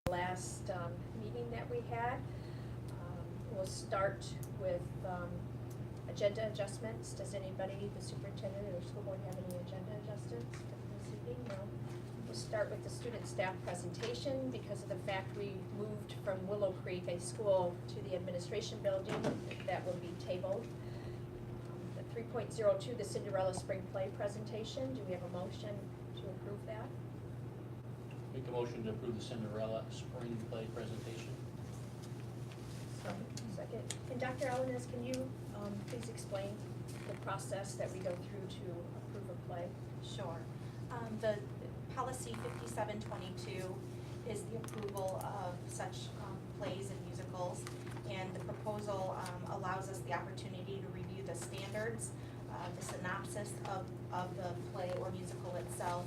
last meeting that we had. We'll start with agenda adjustments. Does anybody, the superintendent or school board, have any agenda adjustments for this evening? No. We'll start with the student staff presentation. Because of the fact we moved from Willow Creek High School to the administration building, that will be tabled. The 3.02, the Cinderella Spring Play presentation. Do we have a motion to approve that? Make a motion to approve the Cinderella Spring Play presentation. Second. And Dr. Alanis, can you please explain the process that we go through to approve a play? Sure. The policy 5722 is the approval of such plays and musicals, and the proposal allows us the opportunity to review the standards, the synopsis of the play or musical itself,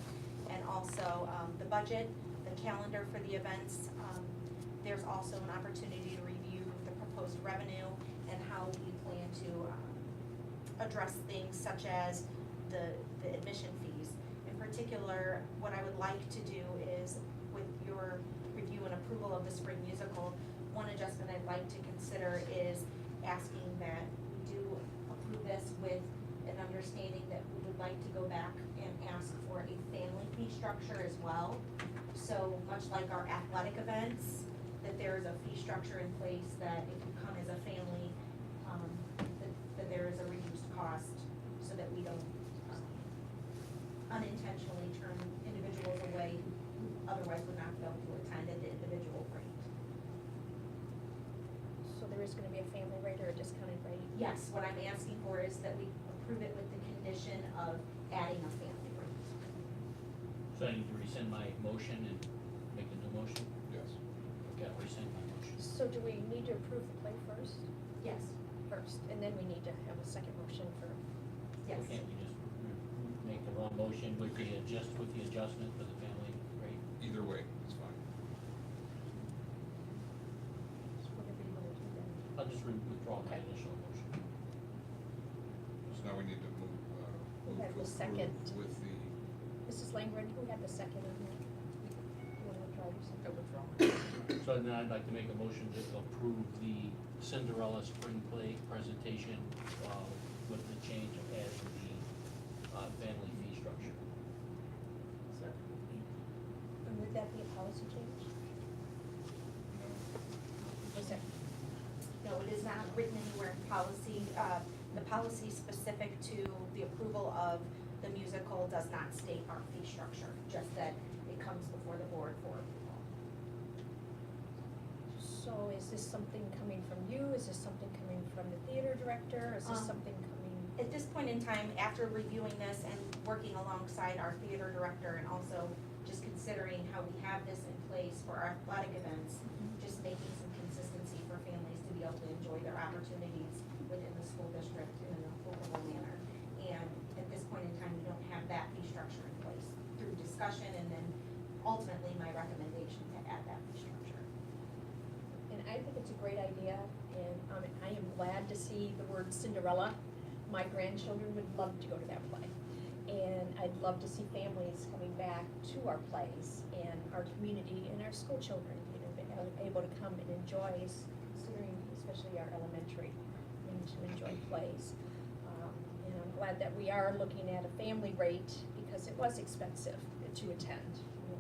and also the budget, the calendar for the events. There's also an opportunity to review the proposed revenue and how we plan to address things such as the admission fees. In particular, what I would like to do is, with your review and approval of the spring musical, one adjustment I'd like to consider is asking that we do approve this with an understanding that we would like to go back and ask for a family fee structure as well. So much like our athletic events, that there is a fee structure in place that if you come as a family, that there is a reduced cost so that we don't unintentionally turn individuals away who otherwise would not be able to attend at the individual rate. So there is going to be a family rate or a discounted rate? Yes, what I'm asking for is that we approve it with the condition of adding a family rate. So I need to rescind my motion and make a new motion? Yes. Okay, I'll rescind my motion. So do we need to approve the play first? Yes. First, and then we need to have a second motion for, Yes. Can't we just make the wrong motion with the adjustment for the family rate? Either way, it's fine. whatever you want to do then. I'll just withdraw my Okay. initial motion. So now we need to move Who had to the second? approve with the, Mrs. Langren, who had the second on that? You want to withdraw yourself? I withdraw. So then I'd like to make a motion to approve the Cinderella Spring Play presentation with the change of adding the family fee structure. And would that be a policy change? Was that, No, it is not written anywhere in policy. The policy specific to the approval of the musical does not state our fee structure, just that it comes before the board for approval. so is this something coming from you? Is this something coming from the theater director? Is this something coming? At this point in time, after reviewing this and working alongside our theater director and also just considering how we have this in place for our athletic events, just making some consistency for families to be able to enjoy their opportunities within the school district in an applicable manner. And at this point in time, we don't have that fee structure in place. Through discussion and then ultimately my recommendation to add that fee structure. And I think it's a great idea, and I am glad to see the word Cinderella. My grandchildren would love to go to that play. And I'd love to see families coming back to our plays and our community and our school children, able to come and enjoy, considering especially our elementary, and to enjoy plays. And I'm glad that we are looking at a family rate because it was expensive to attend. And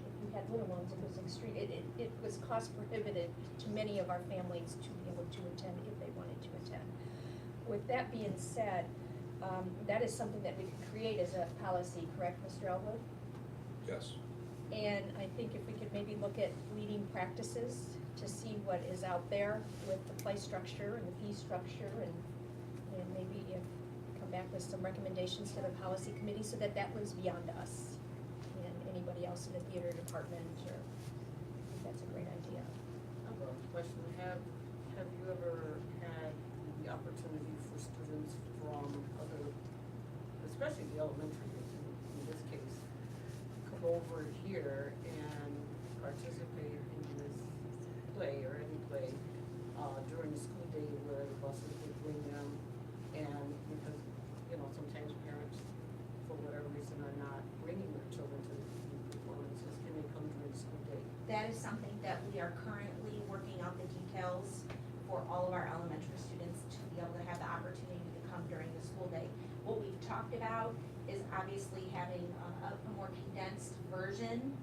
if you had little ones, it was extreme. It was cost prohibitive to many of our families to be able to attend if they wanted to attend. With that being said, that is something that we could create as a policy, correct, Mr. Elwood? yes. And I think if we could maybe look at leading practices to see what is out there with the play structure and the fee structure, and maybe come back with some recommendations to the policy committee so that was beyond us and anybody else in the theater department, or I think that's a great idea. I have a question. Have you ever had the opportunity for students from other, especially the elementary, in this case, come over here and participate in this play or any play during the school day where the buses would bring them, and because, sometimes parents, for whatever reason, are not bringing their children to the performances, can they come during the school day? that is something that we are currently working out the details for all of our elementary students to be able to have the opportunity to come during the school day. What we've talked about is obviously having a more condensed version,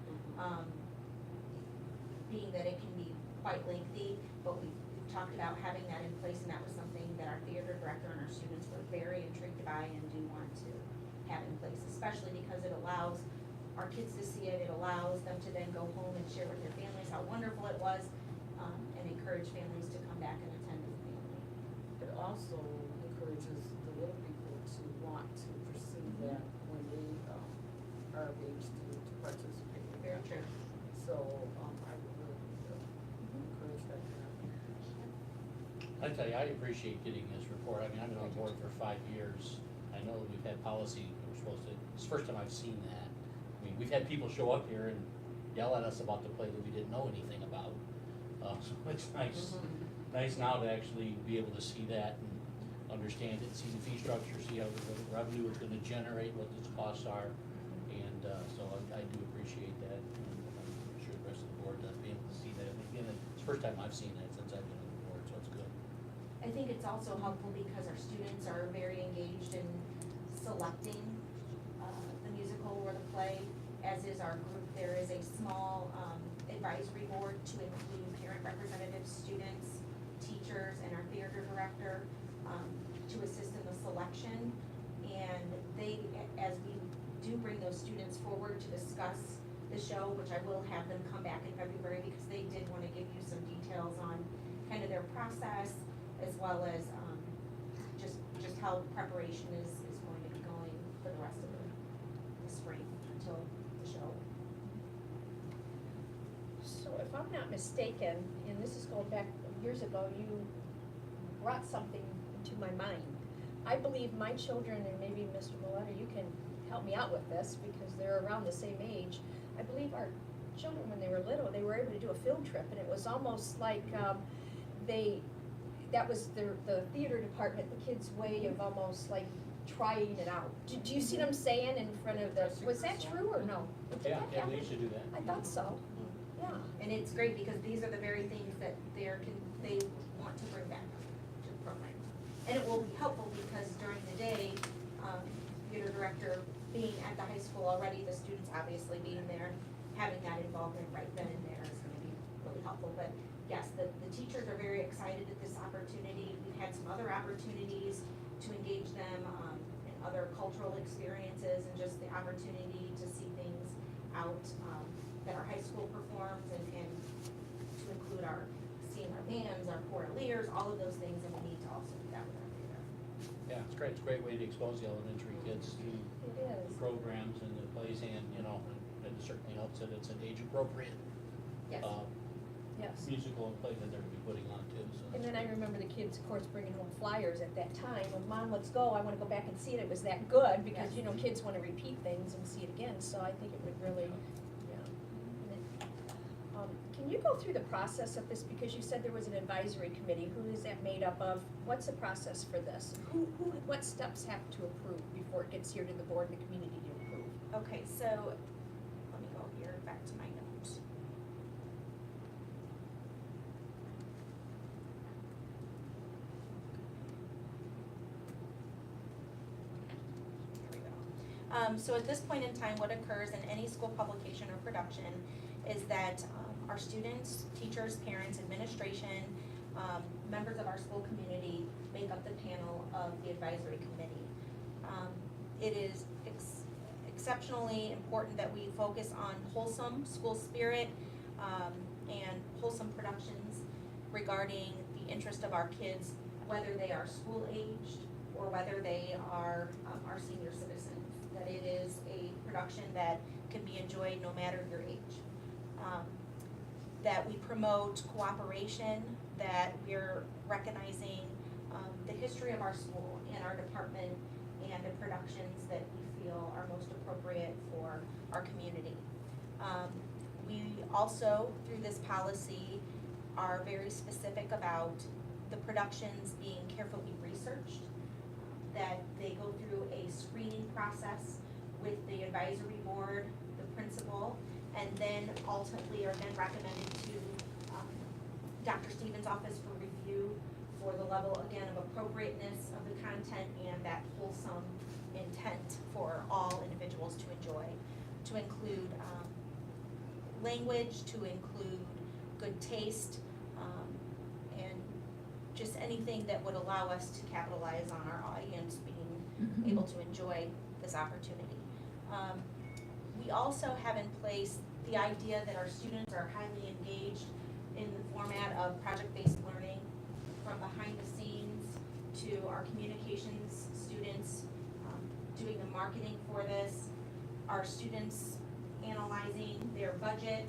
being that it can be quite lengthy, but we've talked about having that in place, and that was something that our theater director and our students were very intrigued by and do want to have in place, especially because it allows our kids to see it, it allows them to then go home and share with their families how wonderful it was, and encourage families to come back and attend with family. It also encourages the little people to want to pursue that when they are of age to participate in Very that. true. So, I would really encourage that to happen. I tell you, I appreciate getting this report. I mean, I've been on board for 5 years. I know we've had policy, we're supposed to, it's the first time I've seen that. I mean, we've had people show up here and yell at us about the play that we didn't know anything about. So it's nice now to actually be able to see that and understand it, see the fee structure, see how the revenue is gonna generate, what its costs are. And, so I do appreciate that. And I'm sure the rest of the board does be able to see that. And again, it's the first time I've seen that since I've been on the board, so it's good. I think it's also helpful because our students are very engaged in selecting the musical or the play, as is our group. There is a small advisory board to include parent representatives, students, teachers, and our theater director to assist in the selection. And they, as we do bring those students forward to discuss the show, which I will have them come back in February because they did want to give you some details on kind of their process, as well as just how preparation is going to be going for the rest of the spring until the show. So if I'm not mistaken, and this is going back years ago, you brought something into my mind. I believe my children, and maybe Mr. Maletta, you can help me out with this because they're around the same age. I believe our children, when they were little, they were able to do a field trip, and it was almost like that was the theater department, the kids' way of almost like trying it out. Do you see what I'm saying in front of the, was that true or no? Did Yeah, that yeah, happen? they should do that. I thought so, yeah. And it's great because these are the very things that they want to bring back to the program. And it will be helpful because during the day, theater director being at the high school already, the students obviously being there, having that involvement right then and there is gonna be really helpful. But yes, the teachers are very excited at this opportunity. We've had some other opportunities to engage them in other cultural experiences and just the opportunity to see things out that our high school performs and to include seeing our bands, our choirleers, all of those things, and we need to also do that with our theater. Yeah, it's great. It's a great way to expose the elementary kids to It the is. programs and the plays, and, you know, and it certainly helps that it's an age-appropriate Yes. Yes. musical and play that they're gonna be putting on too, so. And that's then I great. remember the kids, of course, bringing home flyers at that time, and Mom, let's go, I wanna go back and see it, it was that good, because, Yes. you know, kids wanna repeat things and see it again, so I think it would really, yeah. And it- Can you go through the process of this, because you said there was an advisory committee, who is that made up of? What's the process for this? What steps have to approve before it gets here to the board and the community to approve? Okay, so let me go here, back to my notes. Here we go. So at this point in time, what occurs in any school publication or production is that our students, teachers, parents, administration, members of our school community make up the panel of the advisory committee. It is exceptionally important that we focus on wholesome school spirit and wholesome productions regarding the interest of our kids, whether they are school aged or whether they are our senior citizens. That it is a production that can be enjoyed no matter your age. That we promote cooperation, that we're recognizing the history of our school and our department and the productions that we feel are most appropriate for our community. We also, through this policy, are very specific about the productions being carefully researched, that they go through a screening process with the advisory board, the principal, and then ultimately are then recommended to Dr. Stevens' office for review for the level, again, of appropriateness of the content and that wholesome intent for all individuals to enjoy, to include language, to include good taste, and just anything that would allow us to capitalize on our audience being able to enjoy this opportunity. We also have in place the idea that our students are highly engaged in the format of project-based learning, from behind the scenes to our communications students doing the marketing for this, our students analyzing their budget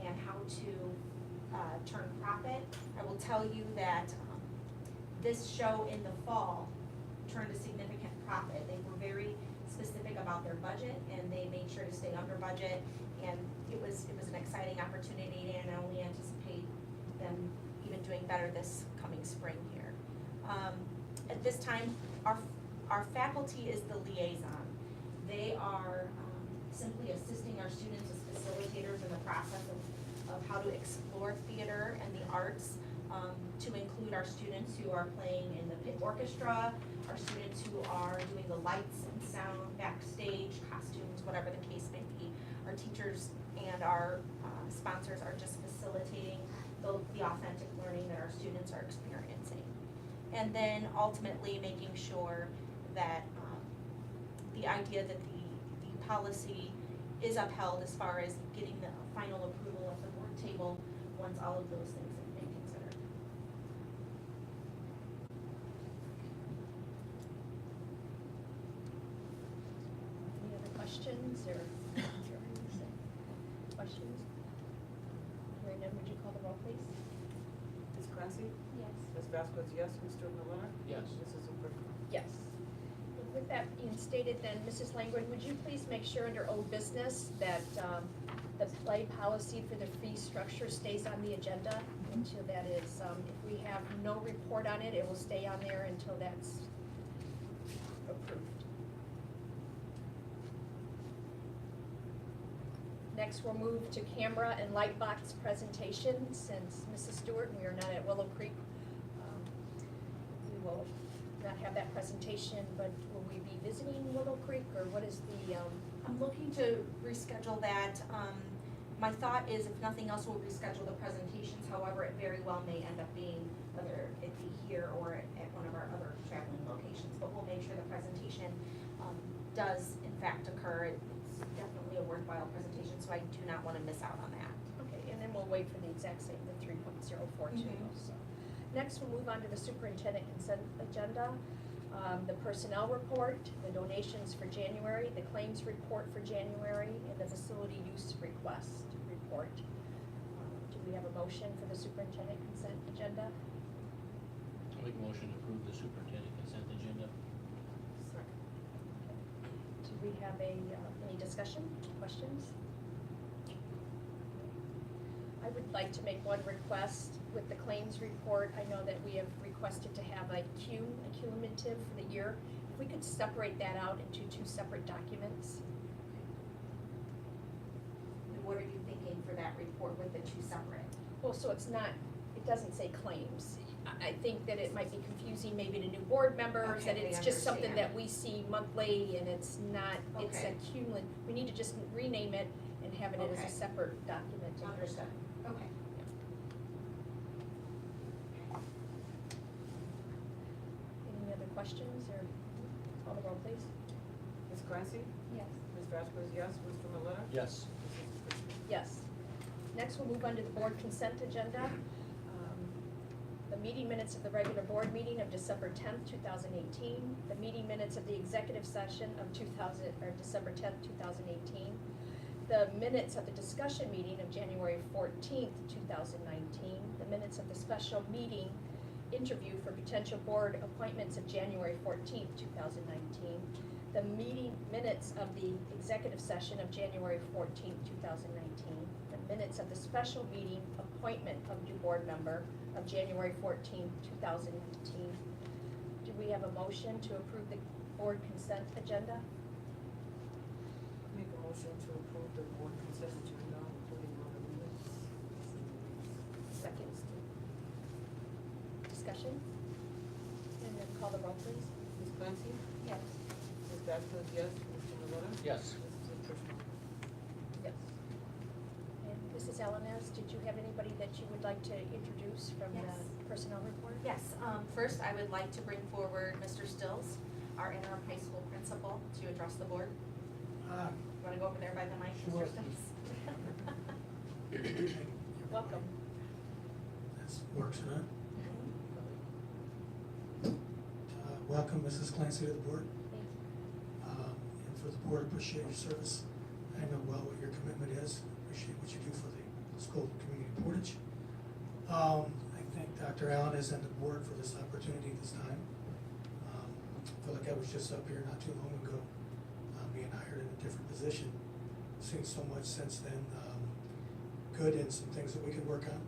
and how to turn profit. I will tell you that this show in the fall turned a significant profit. They were very specific about their budget and they made sure to stay under budget, and it was an exciting opportunity, and I only anticipate them even doing better this coming spring here. At this time, our faculty is the liaison. They are simply assisting our students as facilitators in the process of how to explore theater and the arts, to include our students who are playing in the pit orchestra, our students who are doing the lights and sound backstage, costumes, whatever the case may be. Our teachers and our sponsors are just facilitating the authentic learning that our students are experiencing. And then ultimately making sure that the idea that the policy is upheld as far as getting the final approval at the board table once all of those things have been considered. Any other questions or questions? Hearing none, would you call the roll, please? Ms. Clancy? Yes. Ms. Vasquez, yes. Mr. Malina? Yes. Mrs. Zuber? Yes. With that being stated, then, Mrs. Langford, would you please make sure under old business that the play policy for the fee structure stays on the agenda until that is, if we have no report on it, it will stay on there until that's approved. Next, we'll move to Canberra and Lightbox presentations. Since Mrs. Stewart, we are not at Willow Creek, we will not have that presentation, but will we be visiting Willow Creek, or what is the, I'm looking to reschedule that. My thought is, if nothing else, we'll reschedule the presentations. However, it very well may end up being, whether it be here or at one of our other traveling locations. But we'll make sure the presentation does in fact occur. It's definitely a worthwhile presentation, so I do not want to miss out on that. okay, and then we'll wait for the exact same, the 3.042. So. Next, we'll move on to the superintendent consent agenda, the personnel report, the donations for January, the claims report for January, and the facility use request report. Do we have a motion for the superintendent consent agenda? I'll make a motion to approve the superintendent consent agenda. Second. Do we have any discussion, questions? I would like to make one request with the claims report. I know that we have requested to have a cumulative for the year. If we could separate that out into two separate documents. And what are you thinking for that report with the two separate? Well, so it's not, it doesn't say claims. I think that it might be confusing maybe to new board members, that Okay, it's I just something understand. that we see monthly and it's not, it's a Okay. cumulative. We need to just rename it and have it as Okay. a separate document. Understood. Okay. Any other questions or call the roll, please? Ms. Clancy? Yes. Ms. Vasquez, yes. Mr. Malina? Yes. Mrs. Zuber? Yes. Next, we'll move on to the board consent agenda. The meeting minutes of the regular board meeting of December 10th, 2018. The meeting minutes of the executive session of December 10th, 2018. The minutes of the discussion meeting of January 14th, 2019. The minutes of the special meeting interview for potential board appointments of January 14th, 2019. The meeting minutes of the executive session of January 14th, 2019. The minutes of the special meeting appointment of new board member of January 14th, 2019. Do we have a motion to approve the board consent agenda? Make a motion to approve the board consent agenda discussion? And then call the roll, please. Ms. Clancy? Yes. Ms. Vasquez, yes. Mr. Maleta? Yes. Mrs. Christian? Yes. And Mrs. Alanis, did you have anybody that you would like to introduce from Yes. the personnel report? Yes, first I would like to bring forward Mr. Stills, our interim high school principal, to address the board. You wanna go over there by the mic, Sure. Mr. Stills? Welcome. This works, huh? Welcome, Mrs. Clancy, to the board. Thank you. And for the board, appreciate your service. I know well what your commitment is, appreciate what you do for the school community Portage. I thank Dr. Allen is and the board for this opportunity this time. I feel like I was just up here not too long ago, being hired in a different position. Seen so much since then, good and some things that we could work on.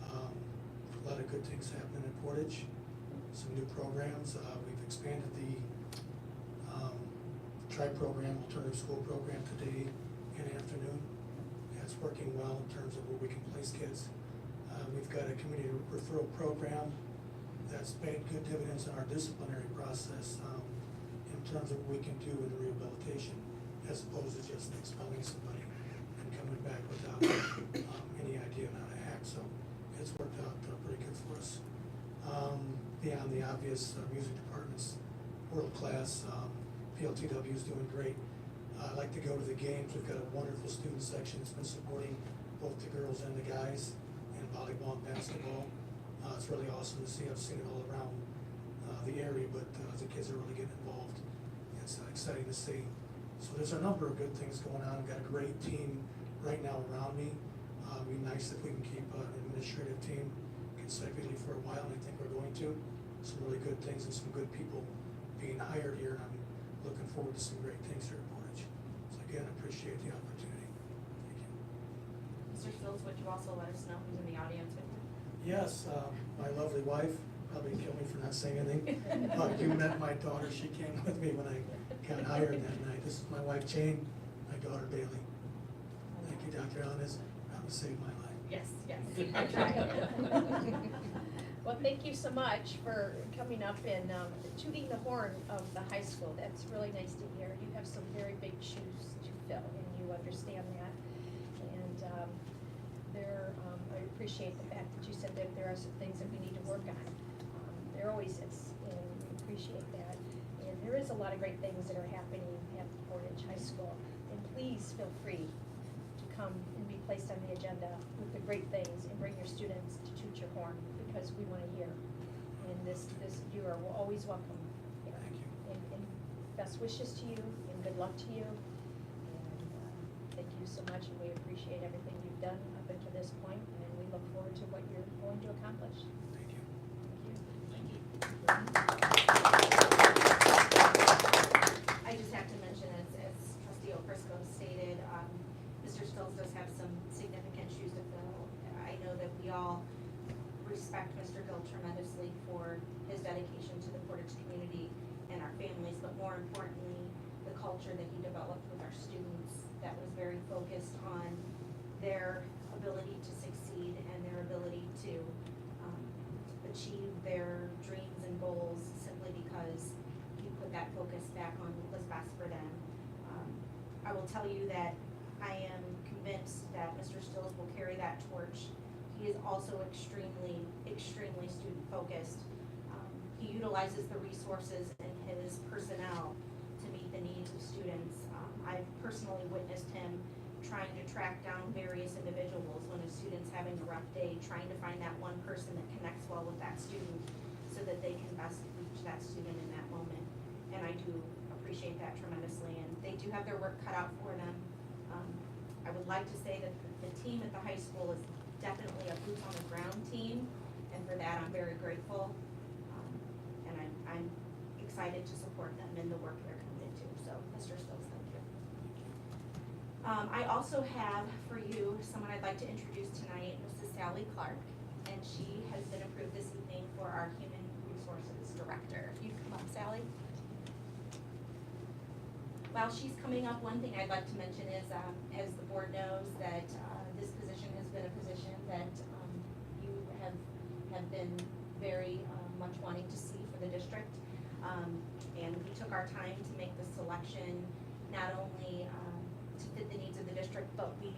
A lot of good things happening in Portage, some new programs. We've expanded the tri-program, alternative school program today and afternoon. That's working well in terms of where we can place kids. We've got a community referral program that's paid good dividends in our disciplinary process in terms of what we can do in rehabilitation, as opposed to just expelling somebody and coming back without any idea on how to act. So it's worked out pretty good for us. Beyond the obvious, music department's world class. PLTW is doing great. I like to go to the games. We've got a wonderful student section that's been supporting both the girls and the guys in volleyball and basketball. It's really awesome to see. I've seen it all around the area, but the kids are really getting involved. It's exciting to see. So there's a number of good things going on. I've got a great team right now around me. It'd be nice if we can keep an administrative team consecutively for a while, and I think we're going to. Some really good things and some good people being hired here, and I'm looking forward to some great things here at Portage. So again, I appreciate the opportunity. Thank you. Mr. Stills, would you also let us know who's in the audience with you? Yes, my lovely wife, probably kill me for not saying anything. You met my daughter, she came with me when I got hired that night. This is my wife Jane, my daughter Bailey. Thank you, Dr. Allen, this probably saved my life. Yes, yes. I tried. Well, thank you so much for coming up and tooting the horn of the high school. That's really nice to hear. You have some very big shoes to fill, and you understand that. And I appreciate the fact that you said that there are some things that we need to work on. There always is, and we appreciate that. And there is a lot of great things that are happening at Portage High School. And please feel free to come and be placed on the agenda with the great things and bring your students to toot your horn, because we want to hear. And you are always welcome here. Thank you. And best wishes to you and good luck to you. And thank you so much, and we appreciate everything you've done up until this point, and we look forward to what you're going to accomplish. Thank you. Thank you. Thank you. I just have to mention, as trustee O'Frisco stated, Mr. Stills does have some significant shoes to fill. I know that we all respect Mr. Gill tremendously for his dedication to the Portage community and our families, but more importantly, the culture that he developed with our students that was very focused on their ability to succeed and their ability to achieve their dreams and goals simply because he put that focus back on what was best for them. I will tell you that I am convinced that Mr. Stills will carry that torch. He is also extremely, extremely student focused. He utilizes the resources in his personnel to meet the needs of students. I've personally witnessed him trying to track down various individuals when a student's having a rough day, trying to find that one person that connects well with that student so that they can best reach that student in that moment. And I do appreciate that tremendously, and they do have their work cut out for them. I would like to say that the team at the high school is definitely a boots on the ground team, and for that I'm very grateful. And I'm excited to support them in the work they're committed to. So, Mr. Stills, thank you. I also have for you someone I'd like to introduce tonight, Mrs. Sally Clark, and she has been approved this evening for our Human Resources Director. If you come up, Sally. While she's coming up, one thing I'd like to mention is, as the board knows, that this position has been a position that you have been very much wanting to see for the district. And we took our time to make the selection, not only to fit the needs of the district, but we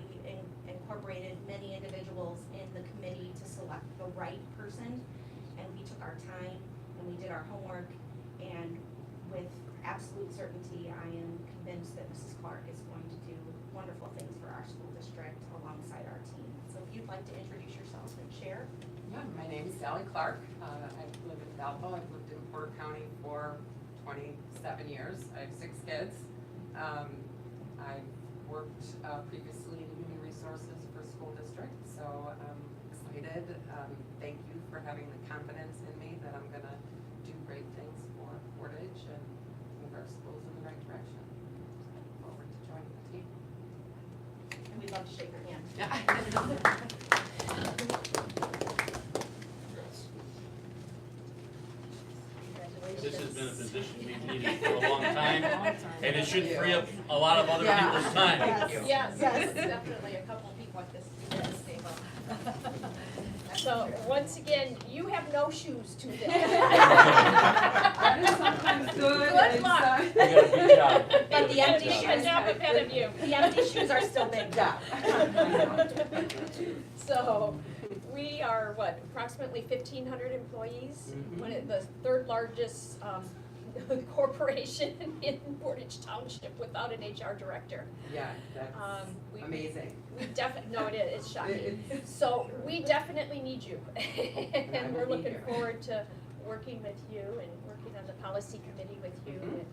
incorporated many individuals in the committee to select the right person. And we took our time and we did our homework, and with absolute certainty, I am convinced that Mrs. Clark is going to do wonderful things for our school district alongside our team. So if you'd like to introduce yourself and share. Yeah, my name is Sally Clark. I live in Valpo. I've lived in Porter County for 27 years. I have 6 kids. I've worked previously in human resources for school district, so I'm excited. Thank you for having the confidence in me that I'm gonna do great things for Portage and move our schools in the right direction. I look forward to joining the team. And we'd love to shake your hand. Congrats. This has been a position we've needed for a long time, and it should free up a lot of other people's time. Yes, definitely, a couple of people like this at this table. So, once again, you have no shoes to fill. That is sometimes good. Good and luck. so- You got a big job. But the empty You have a job ahead of you. The empty shoes are still big. Yeah. So, we are, what, approximately 1,500 employees? Mhm. One of the third largest corporation in Portage Township without an HR director. Yeah, that's We- amazing. We definitely, no, it's shocking. It's- So we definitely need you. And I And will we're be looking here. forward to working with you and working on the policy committee with you. Mhm. And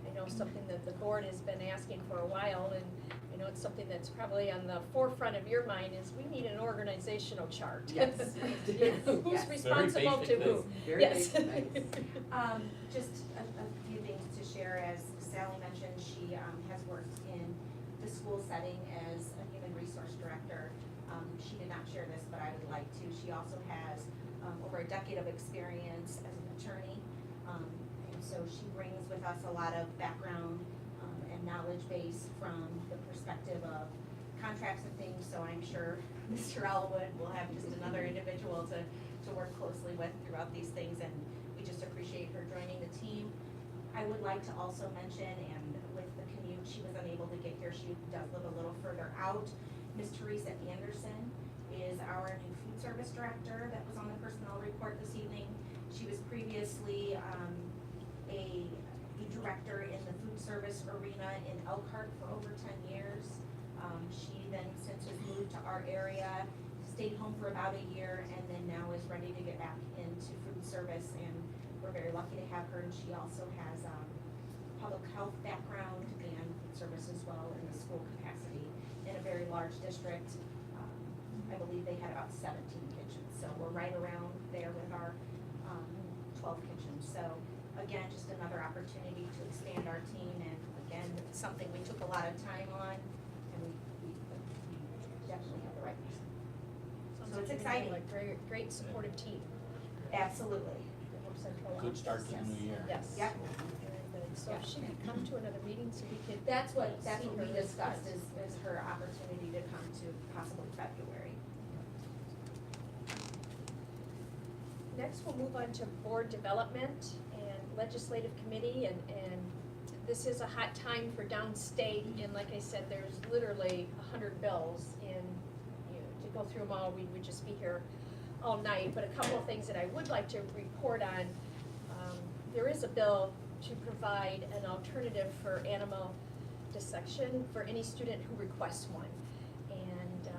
I know something that the board has been asking for a while, and I know it's something that's probably on the forefront of your mind, is we need an organizational chart. Yes. Yeah, Who's Yes. responsible to basic who? Very Yes. basic things. Just a few things to share. As Sally mentioned, she has worked in the school setting as a human resource director. She did not share this, but I would like to. She also has over a decade of experience as an attorney. And so she brings with us a lot of background and knowledge base from the perspective of contracts and things. So I'm sure Mr. Elwood will have just another individual to work closely with throughout these things, and we just appreciate her joining the team. I would like to also mention, and with the commute, she was unable to get here, she does live a little further out. Ms. Teresa Anderson is our new food service director that was on the personnel report this evening. She was previously a director in the food service arena in Elkhart for over 10 years. She then since has moved to our area, stayed home for about a year, and then now is ready to get back into food service, and we're very lucky to have her. And she also has public health background and food service as well in the school capacity in a very large district. I believe they had about 17 kitchens, so we're right around there with our 12 kitchens. So again, just another opportunity to expand our team, and again, it's something we took a lot of time on, and we definitely have the right person. Sounds So it's like exciting. a great supportive team. Absolutely. that works on co-ops. Good start to the new year. Yes. Yep. Very good. So Yeah. if she could come to another meeting so we could. That's what see we her. discussed, is her opportunity to come to possibly February. Next, we'll move on to board development and legislative committee, and this is a hot time for downstate, and like I said, there's literally 100 bills, and, you know, to go through them all, we would just be here all night, but a couple of things that I would like to report on. There is a bill to provide an alternative for animal dissection for any student who requests one. And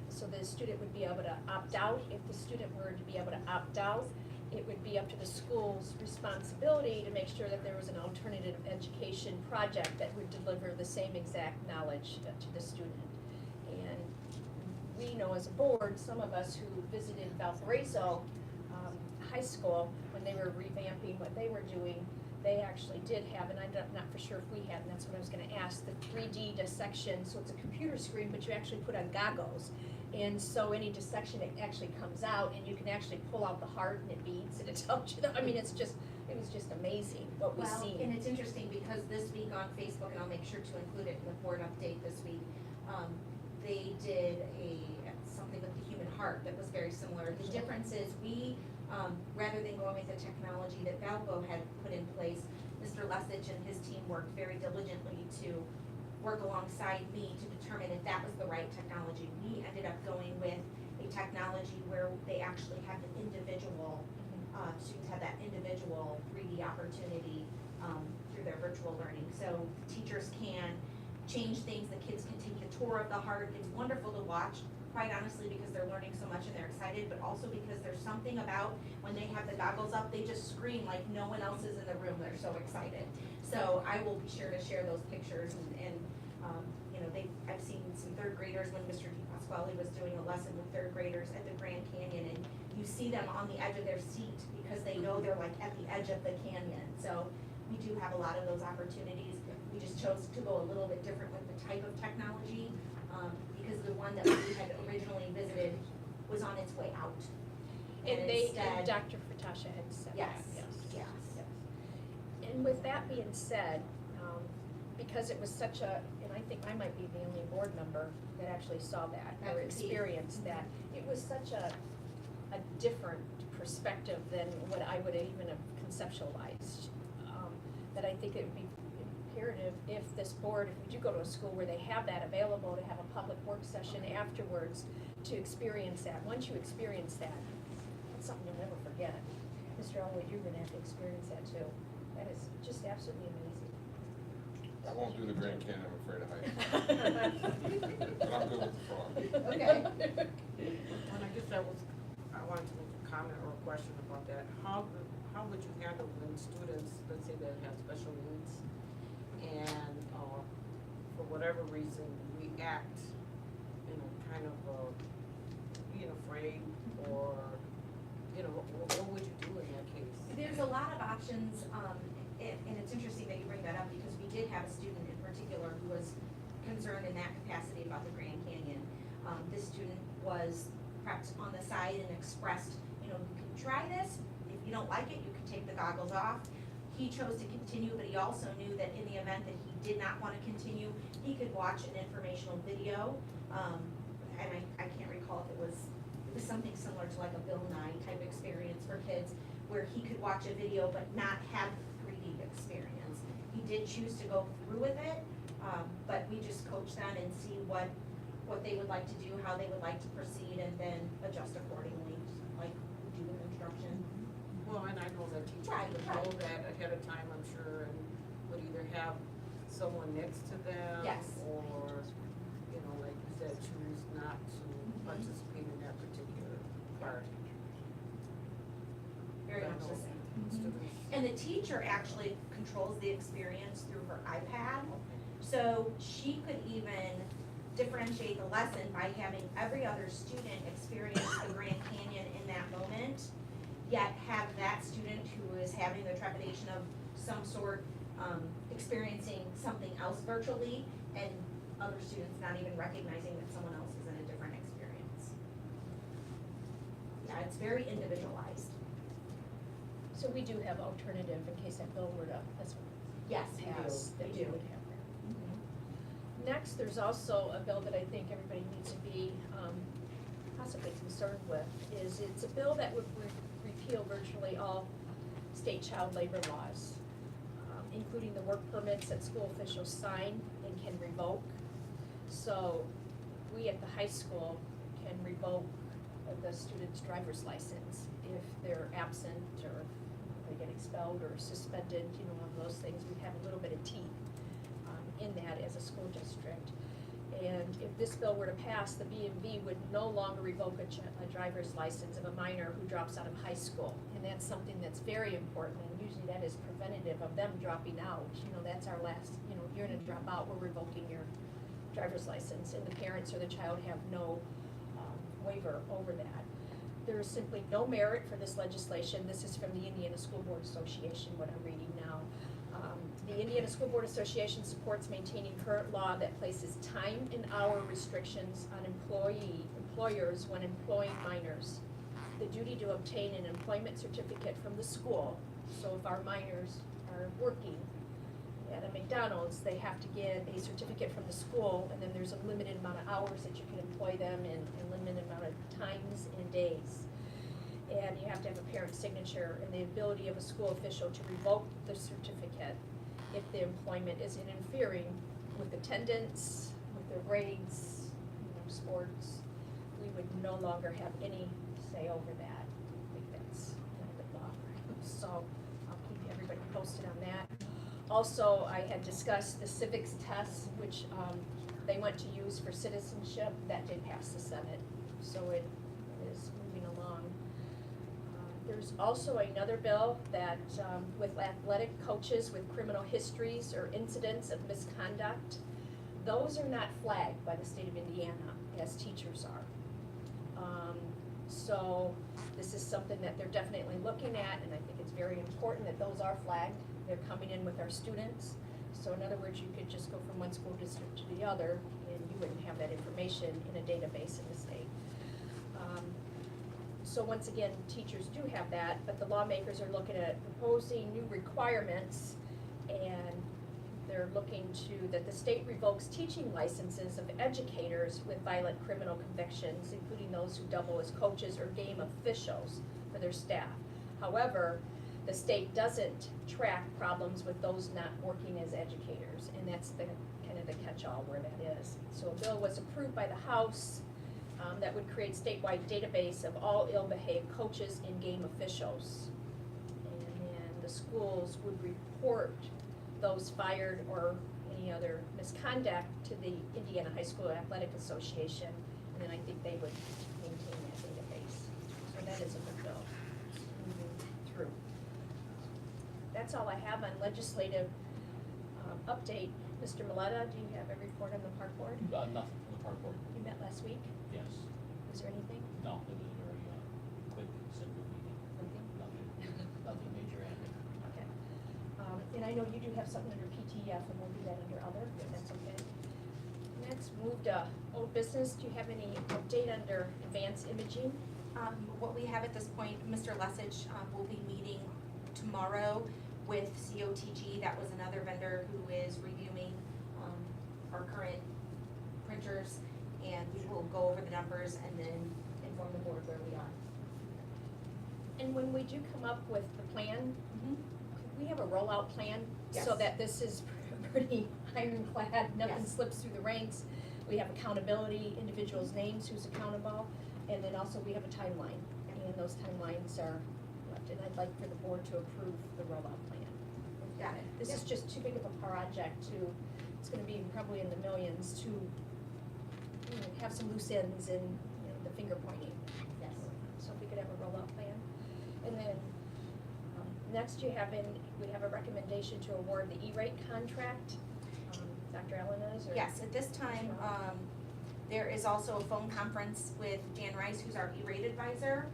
so the student would be able to opt out. If the student were to be able to opt out, it would be up to the school's responsibility to make sure that there was an alternative education project that would deliver the same exact knowledge to the student. And we know as a board, some of us who visited Valparaiso High School, when they were revamping what they were doing, they actually did have, and I'm not for sure if we had, and that's what I was gonna ask, the 3D dissection. So it's a computer screen, but you actually put on goggles. And so any dissection, it actually comes out, and you can actually pull out the heart, and it beats, and it tells you, I mean, it was just amazing what we Well, seen. and it's interesting because this week on Facebook, and I'll make sure to include it in the board update this week, they did something with the human heart that was very similar. The difference is we rather than going with the technology that Valpo had put in place, Mr. Lesich and his team worked very diligently to work alongside me to determine if that was the right technology. We ended up going with a technology where they actually have an individual, students have that individual 3D opportunity through their virtual learning. So teachers can change things, the kids can take the tour of the heart. It's wonderful to watch, quite honestly, because they're learning so much and they're excited, but also because there's something about when they have the goggles up, they just scream like no one else is in the room. They're so excited. So I will be sure to share those pictures and you know, I've seen some third graders when Mr. DePasquale was doing a lesson with third graders at the Grand Canyon, and you see them on the edge of their seat because they know they're like at the edge of the canyon. So we do have a lot of those opportunities. We just chose to go a little bit different with the type of technology, because the one that we had originally visited was on its way out. And instead- Dr. Fritasha had said that, Yes, yes. yes. And with that being said, because it was such a, and I think I might be the only board member that actually saw that That or could be. experienced that, it was such a different perspective than what I would even have conceptualized. That I think it would be imperative if this board, if we do go to a school where they have that available, to have a public work session afterwards to experience that. Once you experience that, it's something you'll never forget. Mr. Elwood, you're gonna have to experience that too. That is just absolutely amazing. I won't do the Grand Canyon, I'm afraid of heights. But I'm good with the frog. Okay. And I guess that was, I wanted to make a comment or a question about that. How would you handle when students, let's say that have special needs, and, for whatever reason, react in a kind of, being afraid, or, you know, what would you do in that case? There's a lot of options, and it's interesting that you bring that up because we did have a student in particular who was concerned in that capacity about the Grand Canyon. This student was prepped on the side and expressed, you know, you can try this. If you don't like it, you can take the goggles off. He chose to continue, but he also knew that in the event that he did not want to continue, he could watch an informational video. And I can't recall if it was something similar to like a Bill Nye type experience for kids, where he could watch a video but not have the 3D experience. He did choose to go through with it, but we just coach them and see what they would like to do, how they would like to proceed, and then adjust accordingly, like we do with instruction. Well, and I know that teachers Right, would right. know that ahead of time, I'm sure, and would either have someone next to them. Yes. Or, you know, like you said, choose not to participate in that particular part. Very I much know the same. students- And the teacher actually controls the experience through her iPad. So she could even differentiate the lesson by having every other student experience the Grand Canyon in that moment, yet have that student who is having the trepidation of some sort, experiencing something else virtually, and other students not even recognizing that someone else is in a different experience. Yeah, it's very individualized. So we do have alternative in case that bill were to, that's what Yes, pass, that we we do. would have there. Next, there's also a bill that I think everybody needs to be possibly concerned with, is it's a bill that would repeal virtually all state child labor laws, including the work permits that school officials sign and can revoke. So we at the high school can revoke the student's driver's license if they're absent or they get expelled or suspended, you know, one of those things. We have a little bit of teeth in that as a school district. And if this bill were to pass, the B&B would no longer revoke a driver's license of a minor who drops out of high school. And that's something that's very important, and usually that is preventative of them dropping out. You know, that's our last, you know, you're gonna drop out, we're revoking your driver's license, and the parents or the child have no waiver over that. There is simply no merit for this legislation. This is from the Indiana School Board Association, what I'm reading now. The Indiana School Board Association supports maintaining current law that places time and hour restrictions on employers when employing minors. The duty to obtain an employment certificate from the school. So if our minors are working at a McDonald's, they have to get a certificate from the school, and then there's a limited amount of hours that you can employ them and a limited amount of times and days. and you have to have a parent signature, and the ability of a school official to revoke the certificate if the employment is interfering with attendance, with their grades, sports. We would no longer have any say over that. I think that's kind of the law. So I'll keep everybody posted on that. Also, I had discussed the civics tests, which they went to use for citizenship. That did pass the Senate, so it is moving along. There's also another bill that with athletic coaches with criminal histories or incidents of misconduct, those are not flagged by the state of Indiana as teachers are. So this is something that they're definitely looking at, and I think it's very important that those are flagged. They're coming in with our students. So in other words, you could just go from one school district to the other, and you wouldn't have that information in a database in the state. So once again, teachers do have that, but the lawmakers are looking at proposing new requirements, and they're looking to, that the state revokes teaching licenses of educators with violent criminal convictions, including those who double as coaches or game officials for their staff. However, the state doesn't track problems with those not working as educators, and that's the kind of the catch-all where that is. So a bill was approved by the House that would create statewide database of all ill-behaved coaches and game officials. And then the schools would report those fired or any other misconduct to the Indiana High School Athletic Association, and then I think they would maintain that database. So that is a good bill moving through. That's all I have on legislative update. Mr. Miletta, do you have a report on the park board? Nothing from the park board, You met last week. yes. Was there anything? No, it was a very quick, simple meeting. Nothing major added. Okay. And I know you do have something under PTF, and we'll do that under other, if that's okay. Next, move to old business. Do you have any update under advanced imaging? What we have at this point, Mr. Lesage will be meeting tomorrow with COTG. That was another vendor who is reviewing our current printers, and we will go over the numbers and then inform the board where we are. And when we do come up with the plan, could we have a rollout plan? So Yes. that this is pretty ironclad, nothing Yes. slips through the ranks. We have accountability, individuals' names, who's accountable, and then also we have a timeline. And those timelines are left, and I'd like for the board to approve the rollout plan. Got it. This is just too big of a project to, it's gonna be probably in the millions to, have some loose ends and, the finger pointing. Yes. So if we could have a rollout plan. And then, next we have a recommendation to award the E-rate contract. Dr. Alanas, or? Yes, at this time, there is also a phone conference with Dan Rice, who's our E-rate advisor,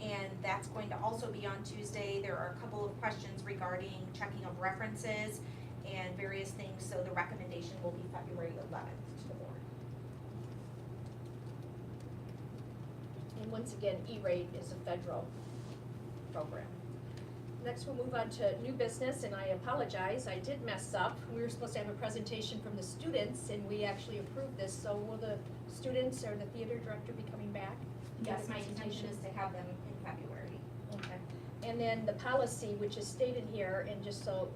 and that's going to also be on Tuesday. There are a couple of questions regarding checking of references and various things, so the recommendation will be February 11th to the board. And once again, E-rate is a federal program. Next, we'll move on to new business, and I apologize, I did mess up. We were supposed to have a presentation from the students, and we actually approved this, so will the students or the theater director be coming back? Yes, my intention is to have them in February. Okay. And then the policy, which is stated here, and just so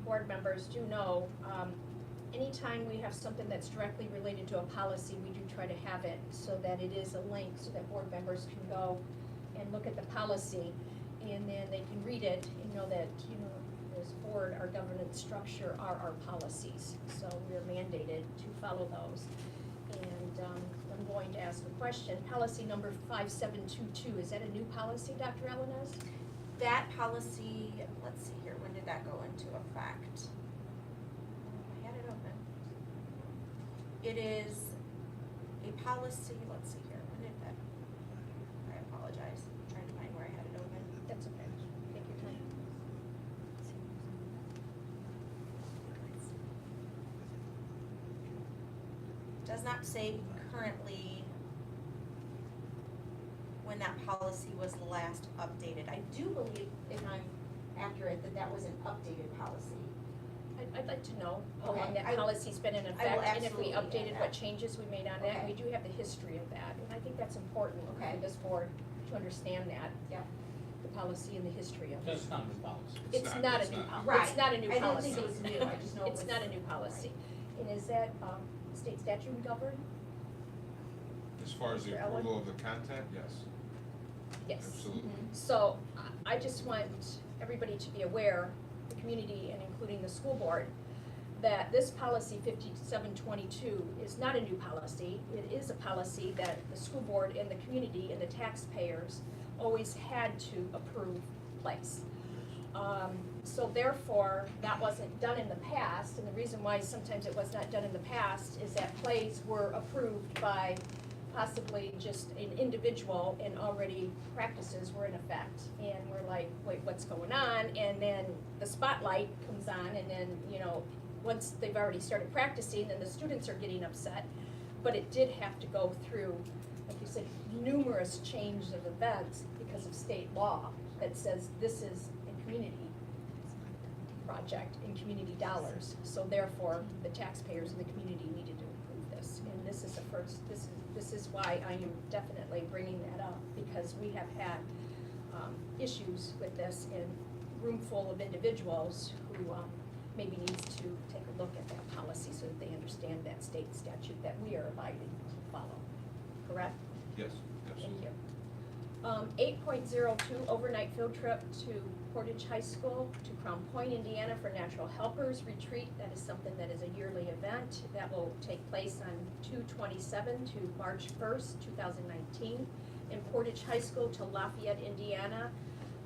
board members do know, anytime we have something that's directly related to a policy, we do try to have it so that it is a link so that board members can go and look at the policy, and then they can read it and know that, as board, our governance structure are our policies. So we're mandated to follow those. And I'm going to ask a question. Policy number 5722, is that a new policy, Dr. Alanas? That policy, let's see here, when did that go into effect? I had it open. It is a policy, let's see here, when did that, I apologize, I'm trying to find where I had it open. That's okay. Take your time. Does not say currently when that policy was last updated. I do believe, if I'm accurate, that that was an updated policy. I'd like to know how long Okay, that policy's been in I will effect, and if we absolutely add updated, that. what changes we made on that. Okay. We do have the history of that, and I think that's important Okay. for this board. to understand that. Yep. The policy and the history of Because it. it's not a new policy. It's not a new, Right. it's not a new I didn't policy. think it was new, I just know it It's was- not a new policy. And is that, state statute governed? As far as the Mr. Ellen? approval of the content, yes, Yes. absolutely. So I just want everybody to be aware, the community and including the school board, that this policy 5722 is not a new policy. It is a policy that the school board and the community and the taxpayers always had to approve place. So therefore, that wasn't done in the past, and the reason why sometimes it was not done in the past is that plays were approved by possibly just an individual and already practices were in effect. And we're like, wait, what's going on? And then the spotlight comes on, and then, you know, once they've already started practicing, then the students are getting upset. But it did have to go through, like you said, numerous changes of events because of state law that says this is a community project in community dollars. So therefore, the taxpayers in the community needed to approve this. And this is the first, this is why I am definitely bringing that up, because we have had issues with this in a room full of individuals who maybe needs to take a look at that policy so that they understand that state statute that we are abiding to follow. Correct? Yes, Thank absolutely. you. 8.02, overnight field trip to Portage High School to Crown Point, Indiana for Natural Helpers Retreat. That is something that is a yearly event that will take place on 2/27 to March 1st, 2019. In Portage High School to Lafayette, Indiana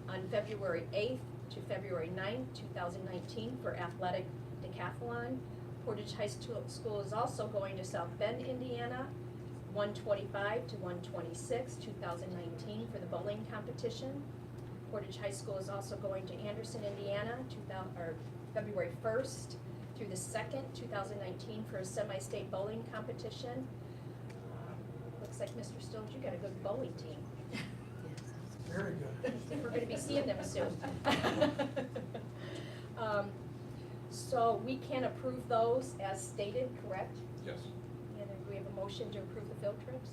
on February 8th to February 9th, 2019 for athletic decathlon. Portage High School is also going to South Bend, Indiana, 1/25 to 1/26, 2019 for the bowling competition. Portage High School is also going to Anderson, Indiana, February 1st through the 2nd, 2019 for a semi-state bowling competition. Looks like, Mr. Stills, you got a good bowling team. Very good. We're gonna be seeing them soon. So we can approve those as stated, correct? Yes. And then we have a motion to approve the field trips.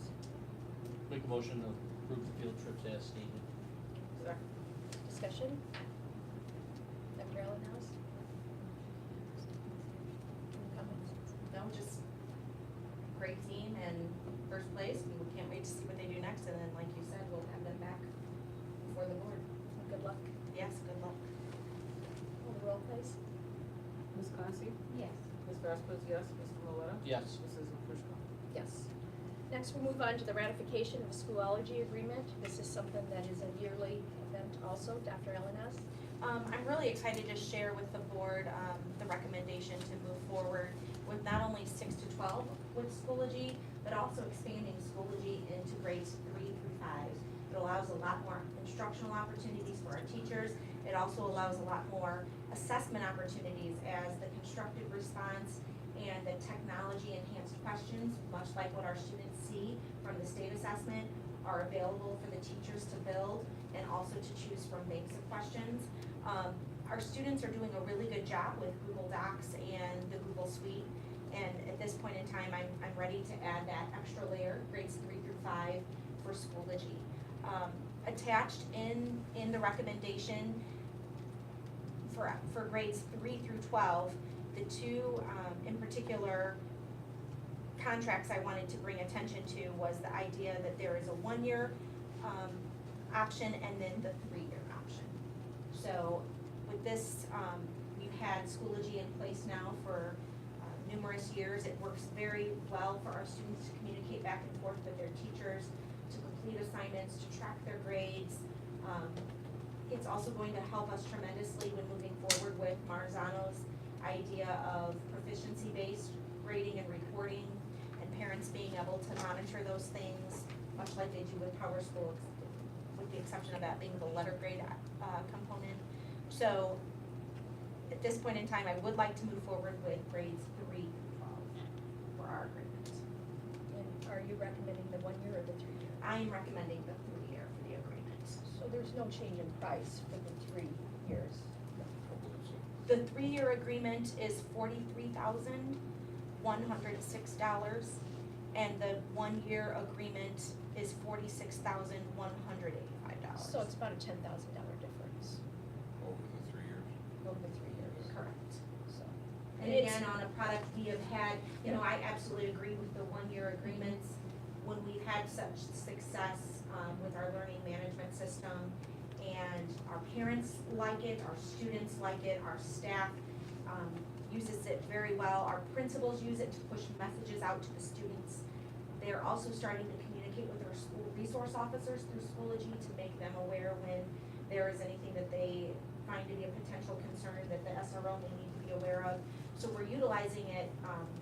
Make a motion to approve the field trips as stated. Second. Discussion? Dr. Allenhouse? Any comments? No, just great team and first place, and we can't wait to see what they do next, and then, like you said, we'll have them back before the board. Good luck. Yes, good luck. Call the roll, please. Ms. Clancy? Yes. Ms. Vasquez, yes. Mr. Maleta? Yes. Mrs. Mafushka? Yes. Next, we'll move on to the ratification of the Schoology agreement. This is something that is a yearly event also. Dr. Allenhouse? I'm really excited to share with the board, the recommendation to move forward with not only 6 to 12 with Schoology, but also expanding Schoology into grades 3 through 5. It allows a lot more instructional opportunities for our teachers. It also allows a lot more assessment opportunities as the constructive response and the technology enhanced questions, much like what our students see from the state assessment, are available for the teachers to build and also to choose from banks of questions. Our students are doing a really good job with Google Docs and the Google Suite. And at this point in time, I'm ready to add that extra layer, grades 3 through 5 for Schoology. Attached in the recommendation for grades 3 through 12, the two in particular contracts I wanted to bring attention to was the idea that there is a 1-year option and then the 3-year option. So with this, we've had Schoology in place now for numerous years. It works very well for our students to communicate back and forth with their teachers, to complete assignments, to track their grades. It's also going to help us tremendously when moving forward with Marzano's idea of proficiency-based grading and reporting, and parents being able to monitor those things, much like they do with PowerSchool, with the exception of that being the letter grade component. So at this point in time, I would like to move forward with grades 3 through 12 for our agreement. And are you recommending the 1-year or the 3-year? I am recommending the 3-year for the agreement. So there's no change in price for the 3 years? I believe so. The 3-year agreement is $43,106, And the 1-year agreement is $46,185. So it's about a $10,000 difference Over the 3 years. over the 3 years. Correct. So, And again, on a product we have had, you know, I absolutely agree with the 1-year agreements. When we've had such success with our learning management system, and our parents like it, our students like it, our staff uses it very well. Our principals use it to push messages out to the students. They're also starting to communicate with our school resource officers through Schoology to make them aware when there is anything that they find to be a potential concern that the SRO may need to be aware of. So we're utilizing it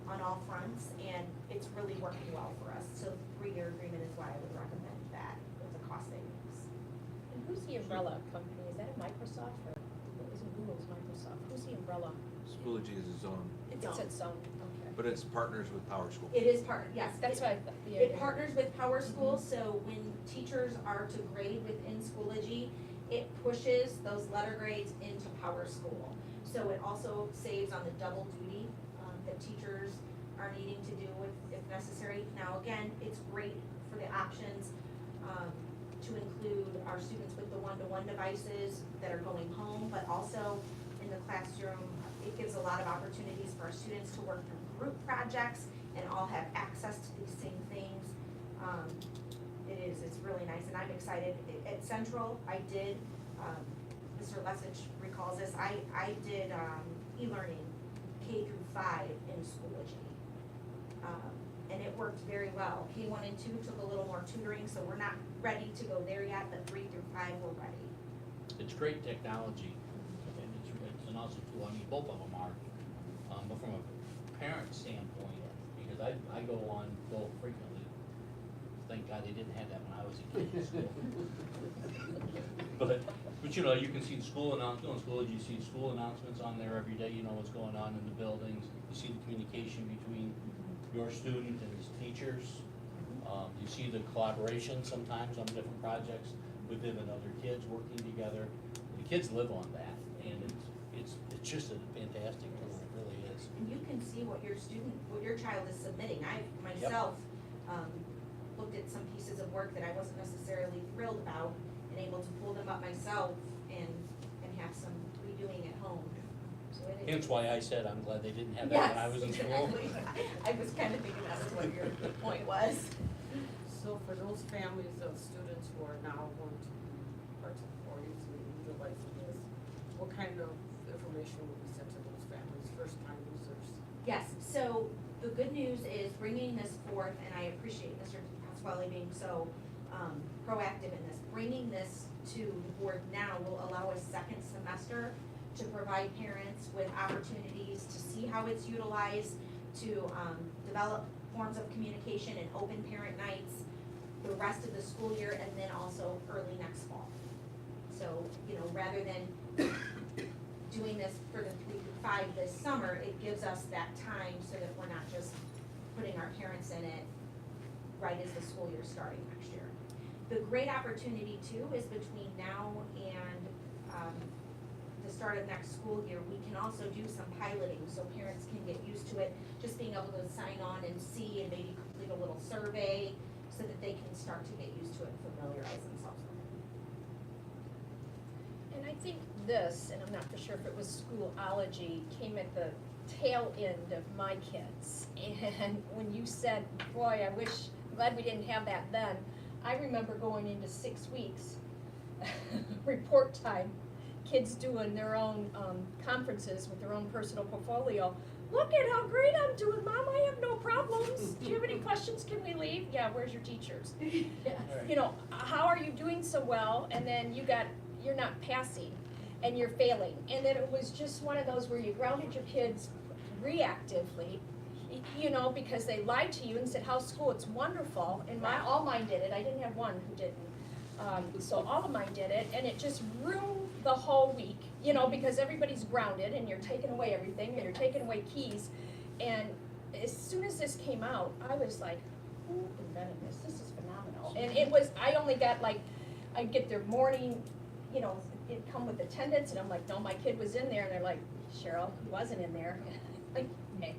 on all fronts, and it's really working well for us. So 3-year agreement is why I would recommend that with the cost savings. and who's the umbrella company? Is that a Microsoft or, isn't Google's Microsoft? Who's the umbrella? Schoology is its own, It's its own, okay. but it's partners with Power School. It is yes. That's what I thought. It partners with Power School, so when teachers are to grade within Schoology, it pushes those letter grades into Power School. So it also saves on the double duty that teachers are needing to do if necessary. Now, again, it's great for the options to include our students with the one-to-one devices that are going home, but also in the classroom, it gives a lot of opportunities for our students to work through group projects and all have access to these same things. It's really nice, and I'm excited. At Central, I did, Mr. Lesich recalls this, I did e-learning K through 5 in Schoology. And it worked very well. K1 and 2 took a little more tutoring, so we're not ready to go there yet, but 3 through 5, we're ready. It's great technology, and it's an awesome tool, I mean, both of them are. But from a parent standpoint, because I go on both frequently, thank God they didn't have that when I was a kid in school. But you know, you can see the school announcements, on Schoology, you see school announcements on there every day, you know what's going on in the buildings. You see the communication between your student and his teachers. You see the collaboration sometimes on different projects with them and other kids working together. The kids live on that, and it's just a fantastic tool, it really is. And you can see what your child is submitting. I myself looked at some pieces of work that I wasn't necessarily thrilled about and able to pull them up myself and have some redoing at home. So it is. Hence why I said I'm glad they didn't have that when I was in school. Exactly. I was kind of thinking that's what your point was. So for those families of students who are now going to be participatories and utilizing this, what kind of information will be sent to those families, first-time users? Yes, so the good news is bringing this forth, and I appreciate Mr. Pasquale being so proactive in this. Bringing this to the board now will allow a second semester to provide parents with opportunities to see how it's utilized, to develop forms of communication and open parent nights the rest of the school year, and then also early next fall. So, you know, rather than doing this for the 3 through 5 this summer, it gives us that time so that we're not just putting our parents in it right as the school year starting next year. The great opportunity too is between now and the start of next school year, we can also do some piloting so parents can get used to it, just being able to sign on and see and maybe complete a little survey so that they can start to get used to it and familiarize themselves with it. And I think this, and I'm not for sure if it was Schoology, came at the tail end of my kids. And when you said, boy, I'm glad we didn't have that then, I remember going into 6 weeks, report time, kids doing their own conferences with their own personal portfolio. Look at how great I'm doing, Mom, I have no problems. Do you have any questions, can we leave? Yeah, where's your teachers? Yes. You know, how are you doing so well? And then you're not passing and you're failing. And then it was just one of those where you grounded your kids reactively, you know, because they lied to you and said, how's school? It's wonderful. And all mine did it. I didn't have one who didn't. So all of mine did it, and it just ruined the whole week, you know, because everybody's grounded and you're taking away everything and you're taking away keys. And as soon as this came out, I was like, who invented this? This is phenomenal. And it was, I only got I'd get their morning, you know, it'd come with attendance, and I'm like, no, my kid was in there, and they're like, Cheryl, he wasn't in there. Like, okay.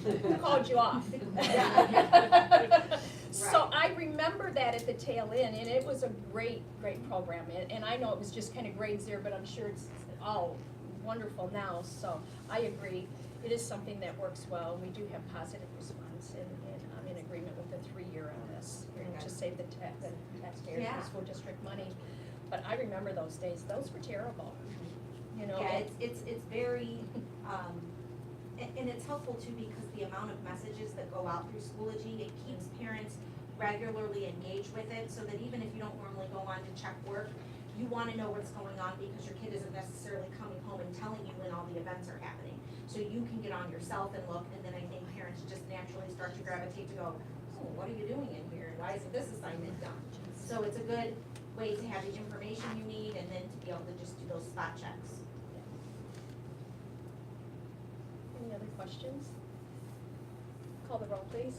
who called you off? Yeah. So I remember that at the tail end, and it was a great, great program, and I know it was just kind of grades there, but I'm sure it's all wonderful now, so I agree. It is something that works well, we do have positive response, and I'm in agreement with the 3-year on this, you know, to save the taxpayers and Yeah. the school district money. But I remember those days, those were terrible, you know. Yeah, it's very, and it's helpful too because the amount of messages that go out through Schoology, it keeps parents regularly engaged with it, so that even if you don't normally go on to check work, you wanna know what's going on because your kid isn't necessarily coming home and telling you when all the events are happening. So you can get on yourself and look, and then I think parents just naturally start to gravitate to go, oh, what are you doing in here, and why isn't this assignment done? So it's a good way to have the information you need, and then to be able to just do those spot checks. Any other questions? Call the roll, please.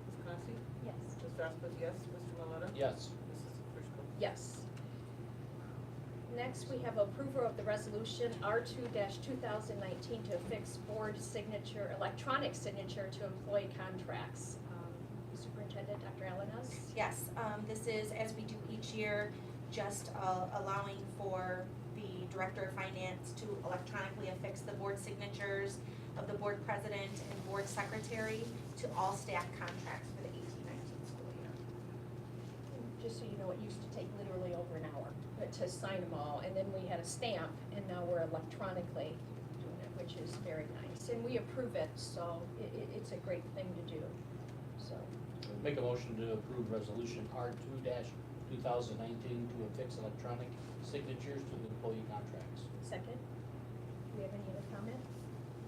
Ms. Concy? Yes. Ms. Aspas, yes. Mr. Maleta? Yes. Mrs. Frisco? Yes. Next, we have approval of the resolution R2-2019 to affix board signature, electronic signature to employee contracts. Superintendent, Dr. Alanas? Yes, this is, as we do each year, just allowing for the Director of Finance to electronically affix the board signatures of the board president and board secretary to all staff contracts for the 18-19 school year. Just so you know, it used to take literally over an hour to sign them all, and then we had a stamp, and now we're electronically doing it, which is very nice. And we approve it, so it's a great thing to do, so. Make a motion to approve resolution R2-2019 to affix electronic signatures to the employee contracts. Second, do we have any other comment?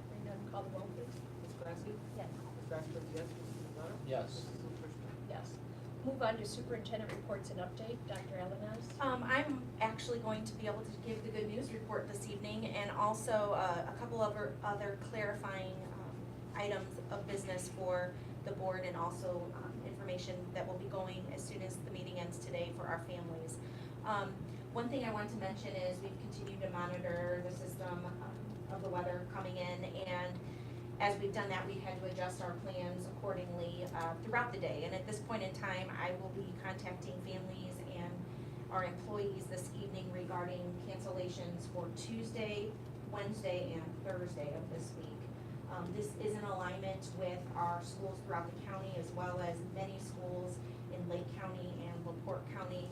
Hearing none, call the roll, please. Ms. Concy? Yes. Ms. Aspas, yes. Mr. Maleta? Yes. Mrs. Frisco? Yes. Move on to superintendent reports and update. Dr. Alanas? I'm actually going to be able to give the good news report this evening, and also a couple of other clarifying items of business for the board, and also information that will be going as soon as the meeting ends today for our families. One thing I want to mention is we've continued to monitor the system of the weather coming in, and as we've done that, we've had to adjust our plans accordingly throughout the day. And at this point in time, I will be contacting families and our employees this evening regarding cancellations for Tuesday, Wednesday, and Thursday of this week. This is in alignment with our schools throughout the county, as well as many schools in Lake County and LaPorte County.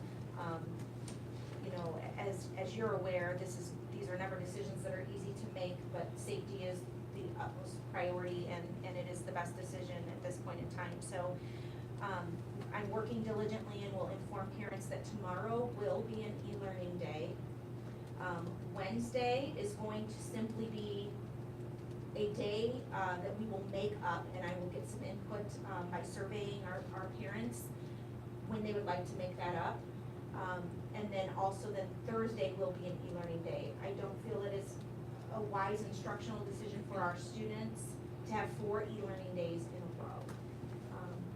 You know, as you're aware, these are never decisions that are easy to make, but safety is the utmost priority, and it is the best decision at this point in time. So I'm working diligently and will inform parents that tomorrow will be an e-learning day. Wednesday is going to simply be a day that we will make up, and I will get some input by surveying our parents when they would like to make that up. And then also then Thursday will be an e-learning day. I don't feel it is a wise instructional decision for our students to have 4 e-learning days in a row.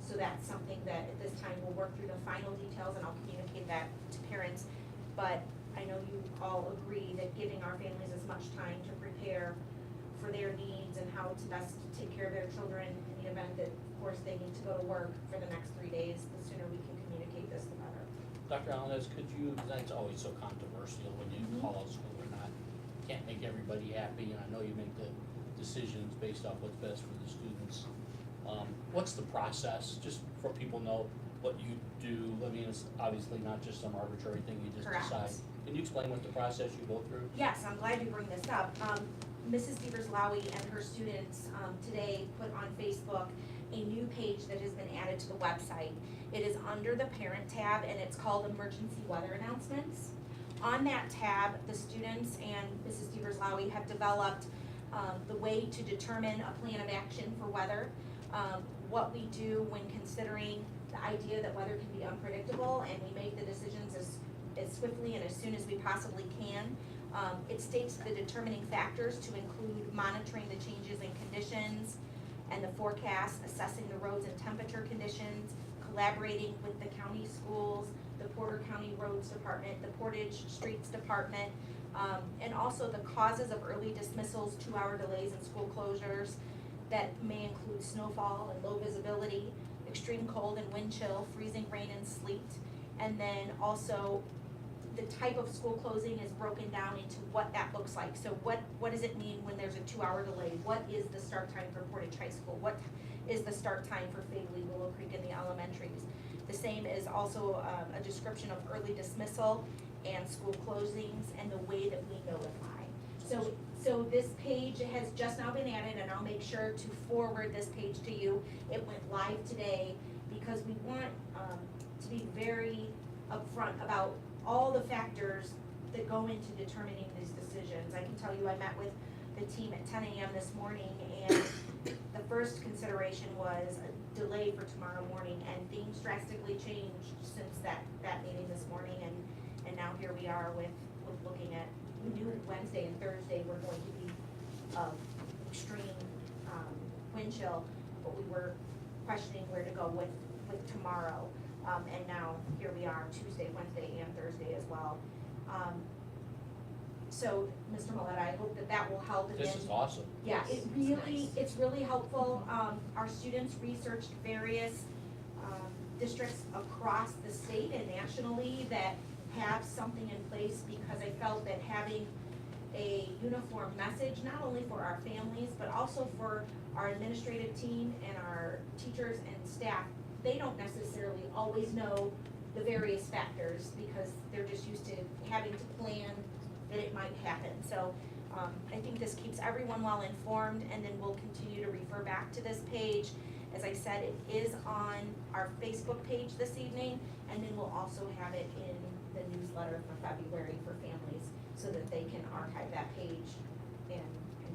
So that's something that at this time we'll work through the final details, and I'll communicate that to parents. But I know you all agree that giving our families as much time to prepare for their needs and how to best take care of their children in the event that, of course, they need to go to work for the next 3 days, the sooner we can communicate this, the better. Dr. Alanas, could you, that's always so controversial when you call out school or not, can't make everybody happy, and I know you make the decisions based off what's best for the students. What's the process, just for people know what you do? I mean, it's obviously not just some arbitrary thing you just Correct. decide. Can you explain what the process you go through? Yes, I'm glad you bring this up. Mrs. Devers-Lowy and her students today put on Facebook a new page that has been added to the website. It is under the parent tab, and it's called Emergency Weather Announcements. On that tab, the students and Mrs. Devers-Lowy have developed the way to determine a plan of action for weather, what we do when considering the idea that weather can be unpredictable, and we make the decisions as swiftly and as soon as we possibly can. It states the determining factors to include monitoring the changes in conditions and the forecast, assessing the roads and temperature conditions, collaborating with the county schools, the Porter County Roads Department, the Portage Streets Department, and also the causes of early dismissals, 2-hour delays and school closures, that may include snowfall and low visibility, extreme cold and wind chill, freezing rain and sleet. And then also, the type of school closing is broken down into what that looks like. So what does it mean when there's a 2-hour delay? What is the start time for Portage High School? What is the start time for Fagley, Willow Creek, and the elementaries? The same is also a description of early dismissal and school closings and the way that we notify. So this page has just now been added, and I'll make sure to forward this page to you. It went live today because we want to be very upfront about all the factors that go into determining these decisions. I can tell you I met with the team at 10 a.m. this morning, and the first consideration was a delay for tomorrow morning, and things drastically changed since that meeting this morning, and now here we are with looking at, we knew Wednesday and Thursday were going to be extreme wind chill, but we were questioning where to go with tomorrow. And now here we are, Tuesday, Wednesday, and Thursday as well. So, Mr. Millette, I hope that will help. And This then- is awesome. Yeah, Nice. it's really helpful. Our students researched various districts across the state and nationally that have something in place, because I felt that having a uniform message, not only for our families, but also for our administrative team and our teachers and staff, they don't necessarily always know the various factors because they're just used to having to plan that it might happen. So I think this keeps everyone well informed, and then we'll continue to refer back to this page. As I said, it is on our Facebook page this evening, and then we'll also have it in the newsletter for February for families so that they can archive that page and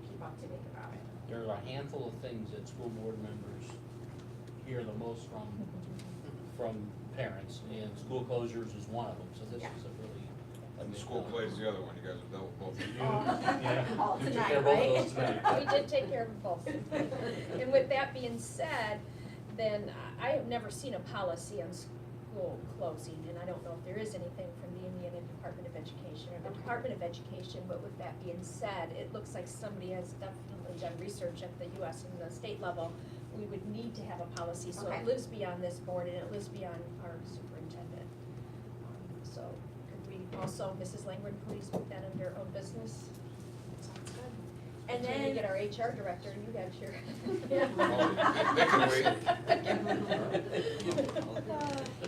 keep up to date about it. There are a handful of things that school board members hear the most from parents, and school closures is one of them, so this Yeah. is a really. And the school plays the other one, you guys have dealt with both of you. Yeah. All You took tonight, care of both of right? those tonight. We did take care of them both. And with that being said, then I have never seen a policy on school closing, and I don't know if there is anything from the Indiana Department of Education or the Department of Education, but with that being said, it looks like somebody has definitely done research at the US and the state level. We would need to have a policy, so Okay. it lives beyond this board and it lives beyond our superintendent. So could we also, Mrs. Langford, please put that under own business? Sounds good. And Until we then, get our HR director, you guys here. Oh, they can wait.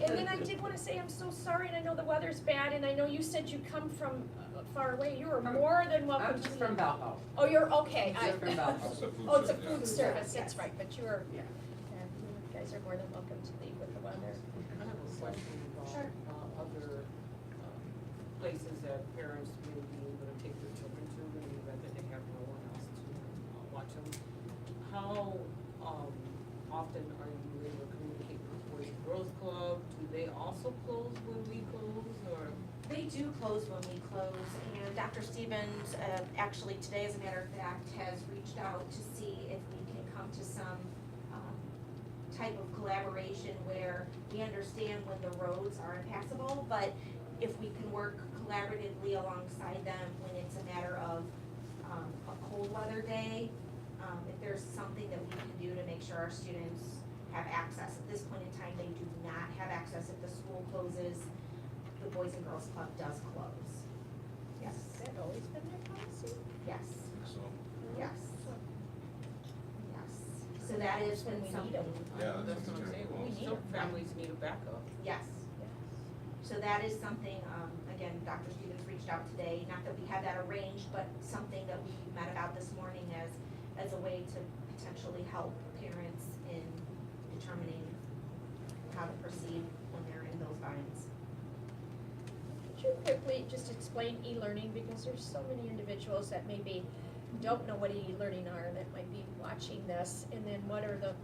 And then I did wanna say, I'm so sorry, and I know the weather's bad, and I know you said you come from far away, you are more than welcome to. I'm just from Valpo. Oh, you're, okay, Just from Valpo. It's a food oh, it's a service, food yeah. service, Yes. that's right, but you are, Yeah. yeah, you guys are more than welcome to leave with the weather. I have a question Sure. about other places that parents may be able to take their children to in the event that they have no one else to watch them. How often are you able to communicate with Boys and Girls Club? Do they also close when we close, or? they do close when we close, and Dr. Stevens, actually today, as a matter of fact, has reached out to see if we can come to some type of collaboration where we understand when the roads are impassable, but if we can work collaboratively alongside them when it's a matter of a cold weather day, if there's something that we can do to make sure our students have access. At this point in time, they do not have access if the school closes. The Boys and Girls Club does close. Yes, Has that always been their policy? yes, So, yes. Yes, so that is When we need something. them. yeah, That's what I'm saying, We need some them. families need a backup. Yes, so that is something, again, Dr. Stevens reached out today, not that we had that arranged, but something that we met about this morning as a way to potentially help parents in determining how to proceed when they're in those binds. Could you quickly just explain e-learning, because there's so many individuals that maybe don't know what e-learning are, that might be watching this, and then what are the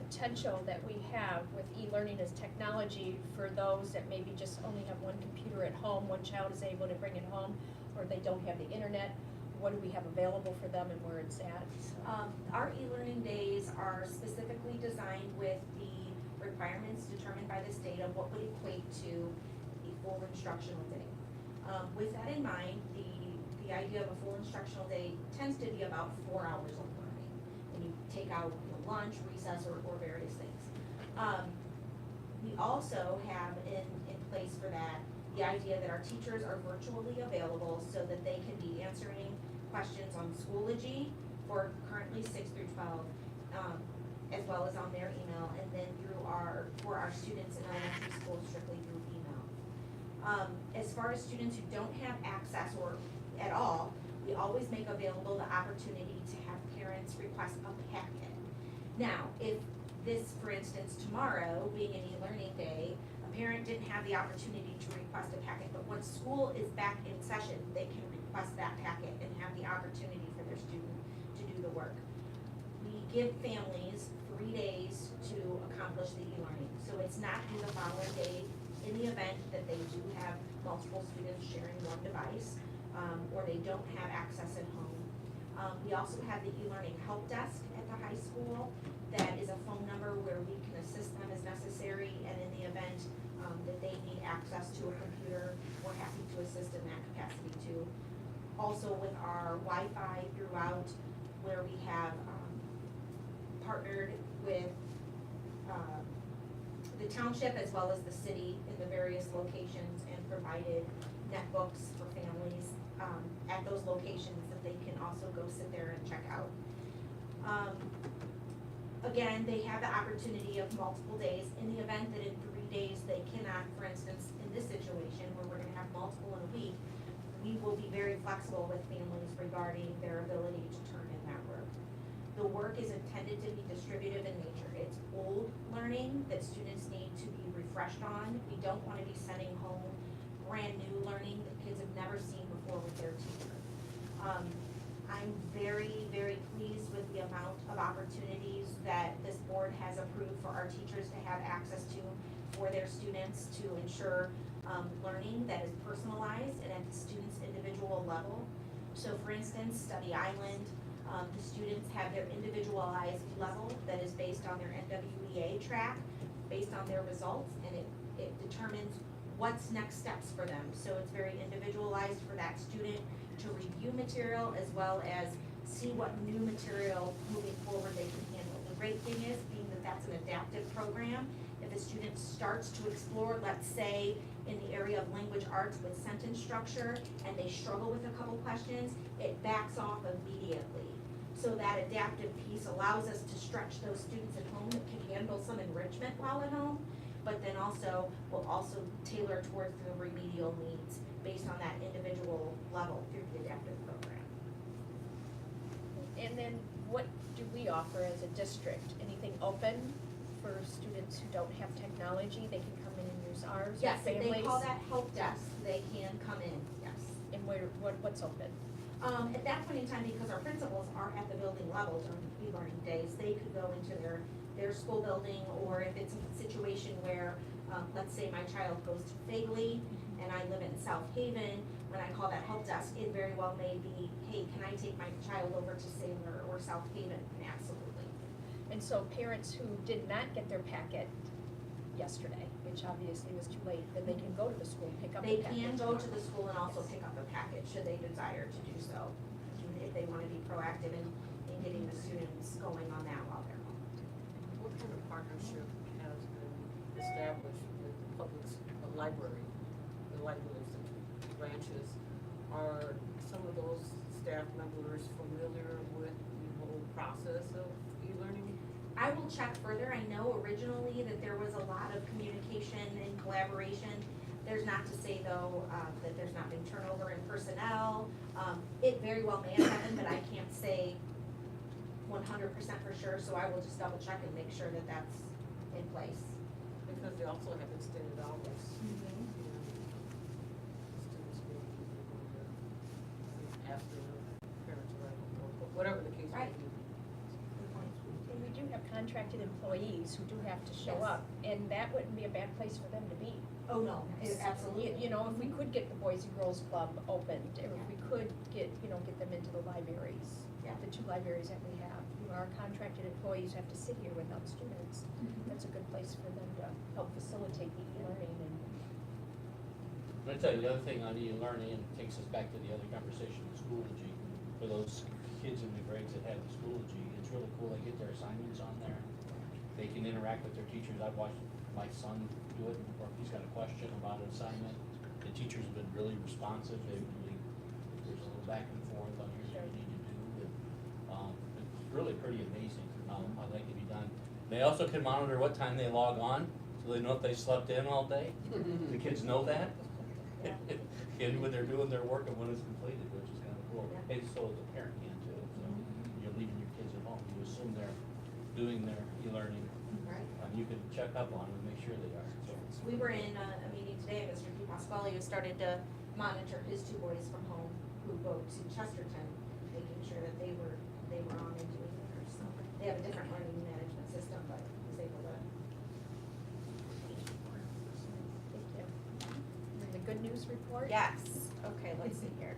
potential that we have with e-learning as technology for those that maybe just only have one computer at home, one child is able to bring it home, or they don't have the internet, what do we have available for them and where it's at? So- Our e-learning days are specifically designed with the requirements determined by the state of what would equate to a full instructional day. With that in mind, the idea of a full instructional day tends to be about 4 hours of learning. when you take out lunch, recess, or various things. We also have in place for that, the idea that our teachers are virtually available so that they can be answering questions on Schoology for currently 6 through 12, as well as on their email, and then for our students in elementary school strictly through email. As far as students who don't have access or at all, we always make available the opportunity to have parents request a packet. Now, if this, for instance, tomorrow, being an e-learning day, a parent didn't have the opportunity to request a packet, but once school is back in session, they can request that packet and have the opportunity for their student to do the work. We give families 3 days to accomplish the e-learning, so it's not due the following day in the event that they do have multiple students sharing one device, or they don't have access at home. We also have the e-learning help desk at the high school. That is a phone number where we can assist them as necessary, and in the event that they need access to a computer, we're happy to assist in that capacity too. Also with our Wi-Fi throughout, where we have partnered with the township as well as the city in the various locations and provided netbooks for families at those locations that they can also go sit there and check out. Again, they have the opportunity of multiple days in the event that in 3 days they cannot, for instance, in this situation where we're gonna have multiple in a week, we will be very flexible with families regarding their ability to turn in that work. The work is intended to be distributive in nature. It's old learning that students need to be refreshed on. We don't wanna be sending home brand new learning that kids have never seen before with their teacher. I'm very, very pleased with the amount of opportunities that this board has approved for our teachers to have access to for their students to ensure learning that is personalized and at the student's individual level. So for instance, Study Island, the students have their individualized level that is based on their NWEA track, based on their results, and it determines what's next steps for them. So it's very individualized for that student to review material as well as see what new material moving forward they can handle. The great thing is, being that that's an adaptive program, if a student starts to explore, let's say, in the area of language arts with sentence structure, and they struggle with a couple questions, it backs off immediately. So that adaptive piece allows us to stretch those students at home that can handle some enrichment while at home, but then also will also tailor towards the remedial needs based on that individual level through the adaptive program. And then what do we offer as a district? Anything open for students who don't have technology? They can come in and use ours, or Yes, if families? they call that help desk, they can come in, yes. And what's open? At that point in time, because our principals are at the building level during e-learning days, they could go into their school building, or if it's a situation where, let's say my child goes to Fagley and I live in South Haven, when I call that help desk, it very well may be, hey, can I take my child over to Sailor or South Haven? Absolutely. And so parents who did not get their packet yesterday, which obviously was too late, then they can go to the school and pick up the They packet. can go to the school and also pick up a packet, should they desire to do so, if they wanna be proactive in getting the students going on that while they're home. What kind of partnership has been established with the public library, the libraries, the branches? Are some of those staff members familiar with the whole process of e-learning? I will check further. I know originally that there was a lot of communication and collaboration. There's not to say though, that there's not been turnover in personnel. It very well may have happened, but I can't say 100% for sure, so I will just double check and make sure that that's in place. Because they also have extended hours. Students may be able to ask their parents around, or whatever the case may Right. be. And we do have contracted employees who do have to show Yes. up, and that wouldn't be a bad place for them to be. Oh, no, absolutely. You know, if we could get the Boys and Girls Club opened, or if we could get them into the libraries, Yeah. the 2 libraries that we have. You know, our contracted employees have to sit here without students. That's a good place for them to help facilitate the e-learning and. I'm gonna tell you the other thing on e-learning, and it takes us back to the other conversation with Schoology, for those kids in the grades that have the Schoology, it's really cool, they get their assignments on there. They can interact with their teachers, I've watched my son do it, or if he's got a question about an assignment, the teachers have been really responsive, there's a little back and forth on here's what you need to do, and, it's really pretty amazing how that can be done. They also can monitor what time they log on, so they know if they slept in all day, the kids know that. And when they're doing their work and when it's completed, which is kind of cool. Yeah. And so the parent can too, so you're leaving your kids at home, you assume they're doing their e-learning. Right. You can check up on them and make sure they are, so. So we were in a meeting today, Mr. DePasquale, who started to monitor his two boys from home who go to Chesterton, making sure that they were on and doing theirs. So they have a different learning management system, but was able to. Thank you. And the good news report? Yes, okay, let's see here.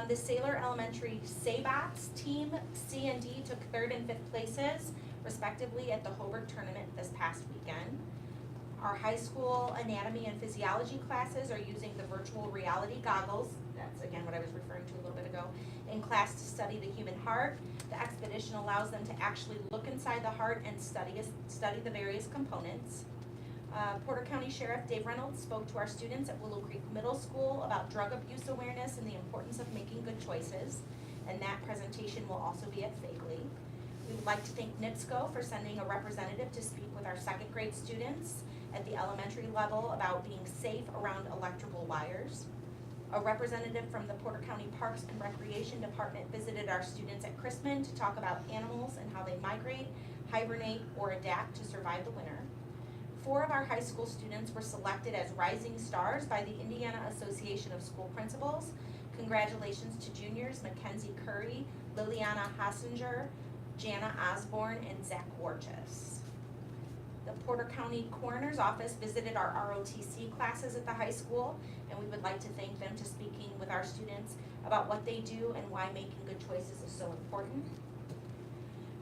The Sailor Elementary SABOTS team, C and D, took 3rd and 5th places respectively at the Hobart tournament this past weekend. Our high school anatomy and physiology classes are using the virtual reality goggles, that's again what I was referring to a little bit ago, in class to study the human heart. The expedition allows them to actually look inside the heart and study the various components. Porter County Sheriff Dave Reynolds spoke to our students at Willow Creek Middle School about drug abuse awareness and the importance of making good choices, and that presentation will also be at Fagley. We would like to thank NIPSCO for sending a representative to speak with our 2nd grade students at the elementary level about being safe around electrical wires. A representative from the Porter County Parks and Recreation Department visited our students at Chrisman to talk about animals and how they migrate, hibernate, or adapt to survive the winter. 4 of our high school students were selected as Rising Stars by the Indiana Association of School Principals. Congratulations to juniors Mackenzie Curry, Liliana Hassinger, Jana Osborne, and Zach Warchus. The Porter County Coroner's Office visited our ROTC classes at the high school, and we would like to thank them for speaking with our students about what they do and why making good choices is so important.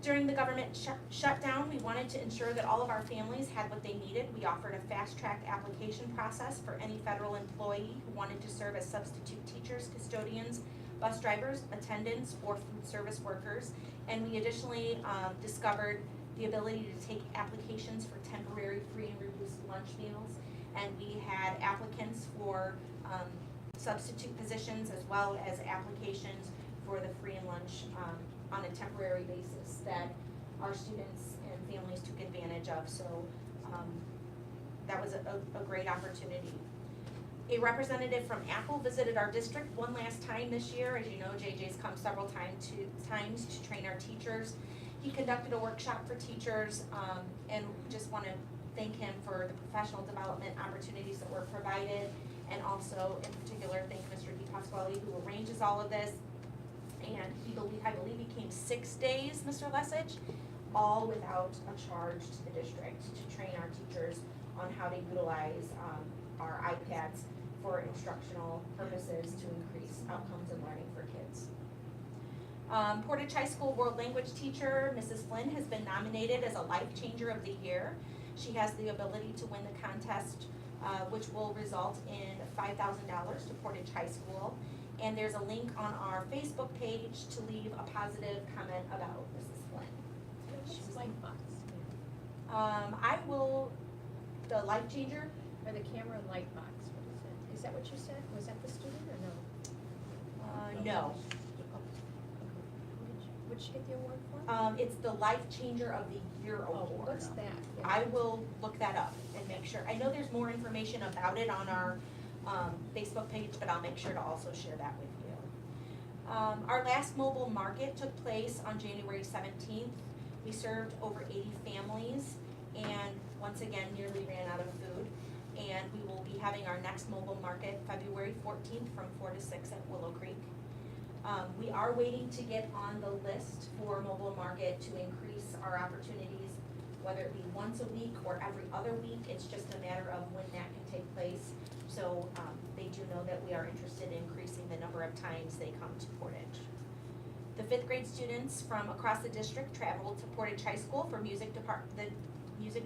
During the government shutdown, we wanted to ensure that all of our families had what they needed. We offered a fast-track application process for any federal employee who wanted to serve as substitute teachers, custodians, bus drivers, attendants, or food service workers. And we additionally discovered the ability to take applications for temporary free and reduced lunch meals. And we had applicants for substitute positions as well as applications for the free and lunch on a temporary basis that our students and families took advantage of. So that was a great opportunity. A representative from Apple visited our district one last time this year. As you know, JJ's come several times to train our teachers. He conducted a workshop for teachers, and we just want to thank him for the professional development opportunities that were provided, and also in particular thank Mr. DePasquale who arranges all of this. And I believe he came 6 days, Mr. Lesage, all without a charge to the district to train our teachers on how to utilize our iPads for instructional purposes to increase outcomes and learning for kids. Portage High School World Language teacher, Mrs. Flynn, has been nominated as a Life Changer of the Year. She has the ability to win the contest, which will result in $5,000 to Portage High School. And there's a link on our Facebook page to leave a positive comment about Mrs. Flynn. What's Lightbox? The Life Changer, Or the camera Lightbox, what is it? Is that what you said? Was that the student or no? no. What'd she get the award for? It's the Life Changer of the Year Oh, award. what's that? Yeah. I will look that up and make sure. I know there's more information about it on our Facebook page, but I'll make sure to also share that with you. Our last mobile market took place on January 17th. We served over 80 families and once again nearly ran out of food. And we will be having our next mobile market February 14th from 4 to 6 at Willow Creek. We are waiting to get on the list for mobile market to increase our opportunities, whether it be once a week or every other week. It's just a matter of when that can take place. So they do know that we are interested in increasing the number of times they come to Portage. The 5th grade students from across the district traveled to Portage High School for the music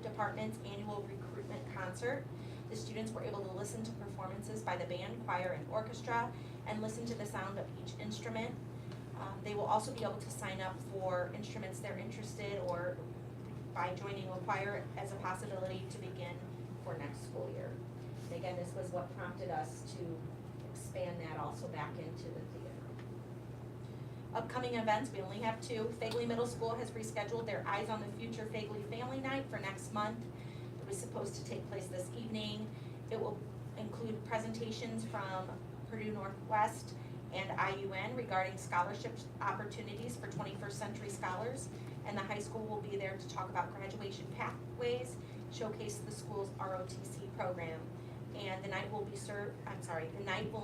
department's annual recruitment concert. The students were able to listen to performances by the band, choir, and orchestra, and listen to the sound of each instrument. They will also be able to sign up for instruments they're interested, or by joining a choir as a possibility to begin for next school year. And again, this was what prompted us to expand that also back into the theater. Upcoming events, we only have two. Fagley Middle School has rescheduled their Eyes on the Future Fagley Family Night for next month. It was supposed to take place this evening. It will include presentations from Purdue Northwest and IUN regarding scholarship opportunities for 21st century scholars. And the high school will be there to talk about graduation pathways, showcase the school's ROTC program. And the night will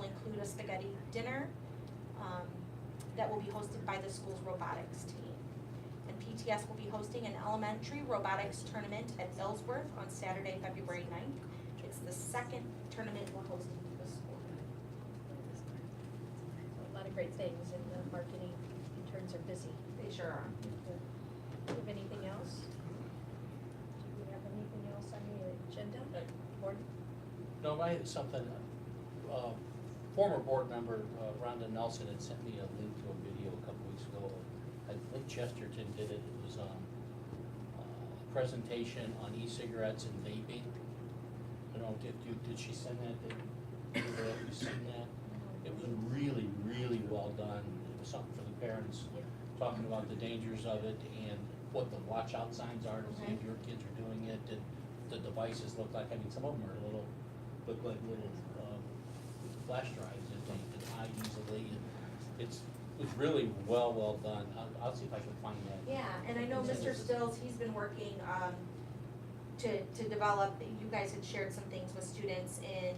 include a spaghetti dinner that will be hosted by the school's robotics team. And PTS will be hosting an elementary robotics tournament at Ellsworth on Saturday, February 9th. It's the second tournament we're hosting for the school. A lot of great things, and the marketing interns are busy. They sure are. Do you have anything else? Do we have anything else on the agenda? Board? No, I had something, former board member Rhonda Nelson had sent me a link to a video a couple weeks ago. I think Chesterton did it. It was a presentation on e-cigarettes and vaping. I don't know, did she send that? Have you seen that? It was really, really well done. It was something for the parents, talking about the dangers of it and what the watch out signs are to see if your kids are doing it, and the devices look like, I mean, some of them are look like little flash drives that they can hide easily. And it's really well done. I'll see if I can find that. Yeah, and I know Mr. Stills, he's been working to develop, you guys had shared some things with students in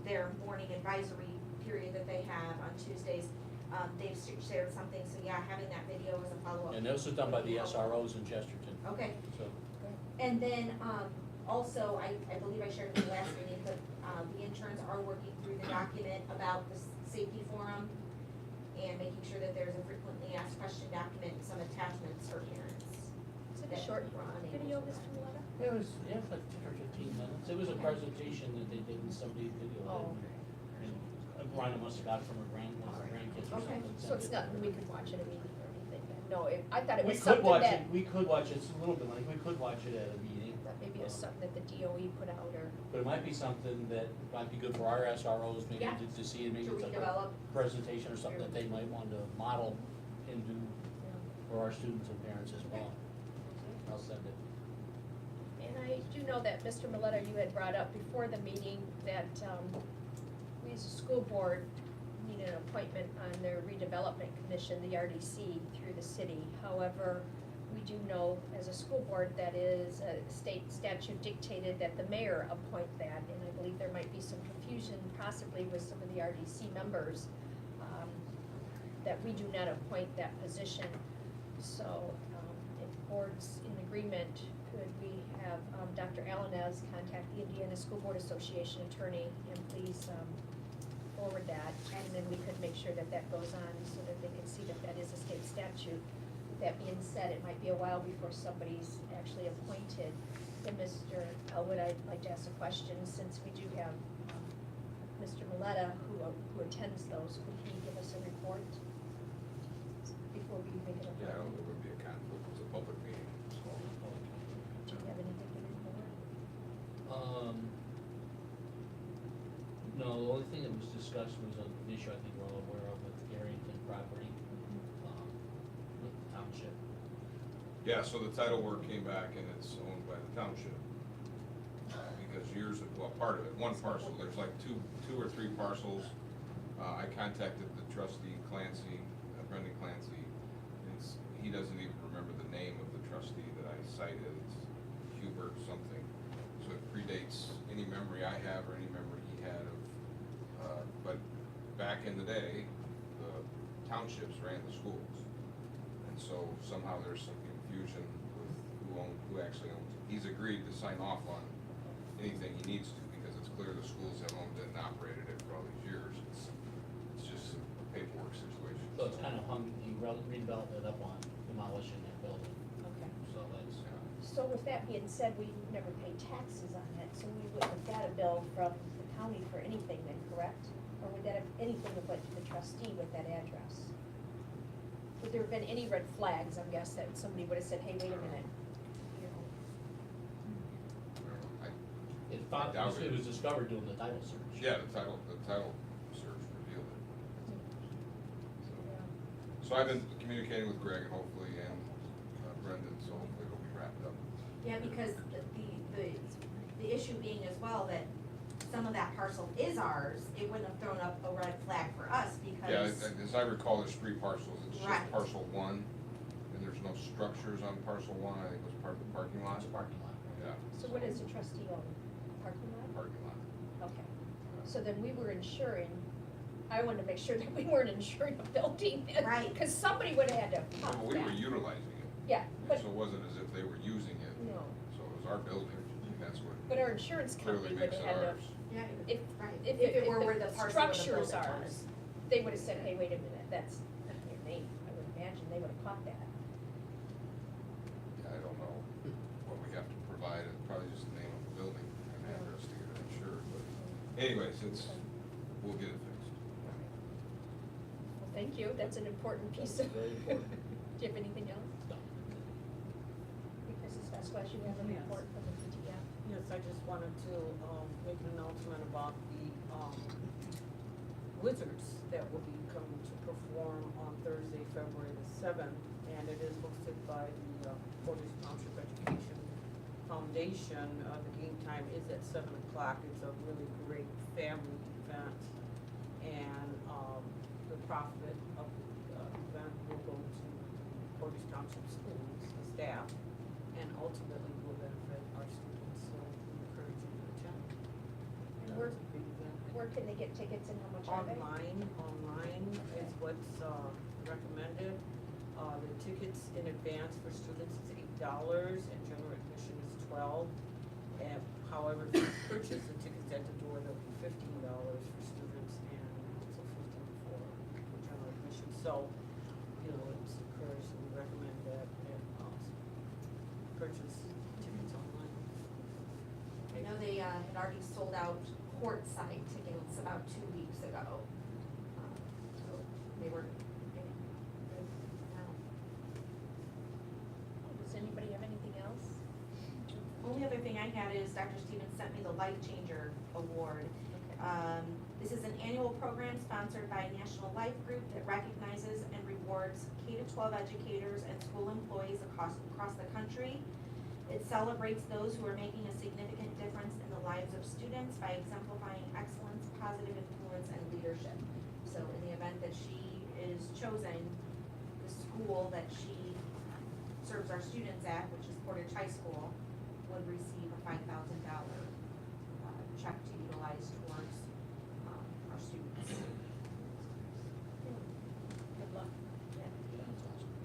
their morning advisory period that they have on Tuesdays. They've shared something, so yeah, having that video as a follow-up. And this was done by the SROs in Chesterton. Okay, So, and then, also, I believe I shared in the last meeting, but, the interns are working through the document about the safety forum and making sure that there's a frequently asked question document and some attachments for parents. Is it a that short we're unable video, to Mr. provide. Maletta? it was like 10 or 15 minutes. It was a presentation that they did in somebody's video. Oh, And Rhonda must have got it from her grandkids or Okay. something. so it's not, we could watch it immediately or anything, no, I thought it We was could something watch that, it, we could watch it, it's a little bit like, we could watch it at a meeting. that maybe it was something that the DOE put out, or, But it might be something that might be good for our SROs, maybe Yeah. to see, and maybe To it's a redevelop. presentation or something that they might want to model and do you know. for our students and parents as well. I'll send it. And I do know that, Mr. Maletta, you had brought up before the meeting that, we as a school board need an appointment on their redevelopment commission, the RDC, through the city. However, we do know as a school board that is a state statute dictated that the mayor appoint that, and I believe there might be some confusion possibly with some of the RDC members, that we do not appoint that position. So, if board's in agreement, could we have Dr. Alanes contact the Indiana School Board Association attorney and please forward that, and then we could make sure that that goes on so that they can see that that is a state statute. With that being said, it might be a while before somebody's actually appointed. And Mr. Elwood, I'd like to ask a question, since we do have Mr. Maletta who attends those, could he give us a report before we make it a? Yeah, I don't think it would be a conflict, it's a public meeting, so. Do you have anything to report? No, the only thing that was discussed was an issue I think we're all aware of with the Arrington property, with the township. Yeah, so the title work came back and it's owned by the township. Because years ago, well, part of it, one parcel, there's like two or three parcels. I contacted the trustee Clancy, Brendan Clancy. He doesn't even remember the name of the trustee that I cited, it's Hubert something. So it predates any memory I have or any memory he had of, but back in the day, the townships ran the schools. And so somehow there's some confusion with who actually owns it. He's agreed to sign off on anything he needs to, because it's clear the schools have owned it and operated it for all these years. It's just a paperwork situation. So it's kind of he redeveloped it up on demolishing that building, Okay. so that's. So with that being said, we never pay taxes on it, so we wouldn't have got a bill from the county for anything then, correct? Or would that have anything that went to the trustee with that address? would there have been any red flags, I guess, that somebody would have said, hey, wait a minute, you know? It was discovered doing the title search. Yeah, the title search revealed it. So I've been communicating with Greg and hopefully, and Brendan, so hopefully it'll be wrapped up. Yeah, because the issue being as well that some of that parcel is ours, it wouldn't have thrown up a red flag for us Yeah, because. as I recall, there's 3 parcels, it's just Right. parcel 1, and there's no structures on parcel 1, I think it was part of the parking lot. It's a parking lot. Yeah, So what does the trustee own? Parking lot? parking lot. Okay. So then we were insuring, I wanted to make sure that we weren't insuring a building. Right. Because somebody would have had to pop Well, we were that. utilizing it, Yeah, but, so it wasn't as if they were using it, no, so it was our building, and that's what but our insurance clearly company would makes have it had ours. to, Yeah, if, right. if If it were the where the parcel where the structure's building ours, was. they would have said, hey, wait a minute, that's not your name. I would imagine they would have caught that. Yeah, I don't know what we have to provide, it's probably just the name of the building and address to get it insured, but anyways, we'll get it fixed. Well, thank you, that's an important piece of. Very important. Do you have anything else? No. Because it's Vasquez, you have a Yes. report from the PTF. Yes, I just wanted to, make an announcement about the, wizards that will be coming to perform on Thursday, February the 7th. And it is hosted by the, Portage Township Education Foundation. The game time is at 7 o'clock. It's a really great family event. And, the profit of the, event will go to Portage Township schools, the staff, and ultimately will benefit our students, so we encourage you to attend. And where, It's a big event. where can they get tickets and how much are they? Online is what's recommended. The tickets in advance for students is $8 and general admission is $12. And however, if you purchase the tickets at the door, they'll be $15 for students and also $15 for general admission. So, you know, it's encouraged and we recommend that and purchase tickets online. I know they, had already sold out courtside tickets about 2 weeks ago. So they were getting good now. Does anybody have anything else? Only other thing I had is Dr. Stevens sent me the Life Changer Award. This is an annual program sponsored by National Life Group that recognizes and rewards K-12 educators and school employees across the country. It celebrates those who are making a significant difference in the lives of students by exemplifying excellence, positive influence, and leadership. So in the event that she is chosen, the school that she serves our students at, which is Portage High School, would receive a $5,000 check to utilize towards our students. Good luck.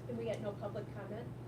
And we got no public comment?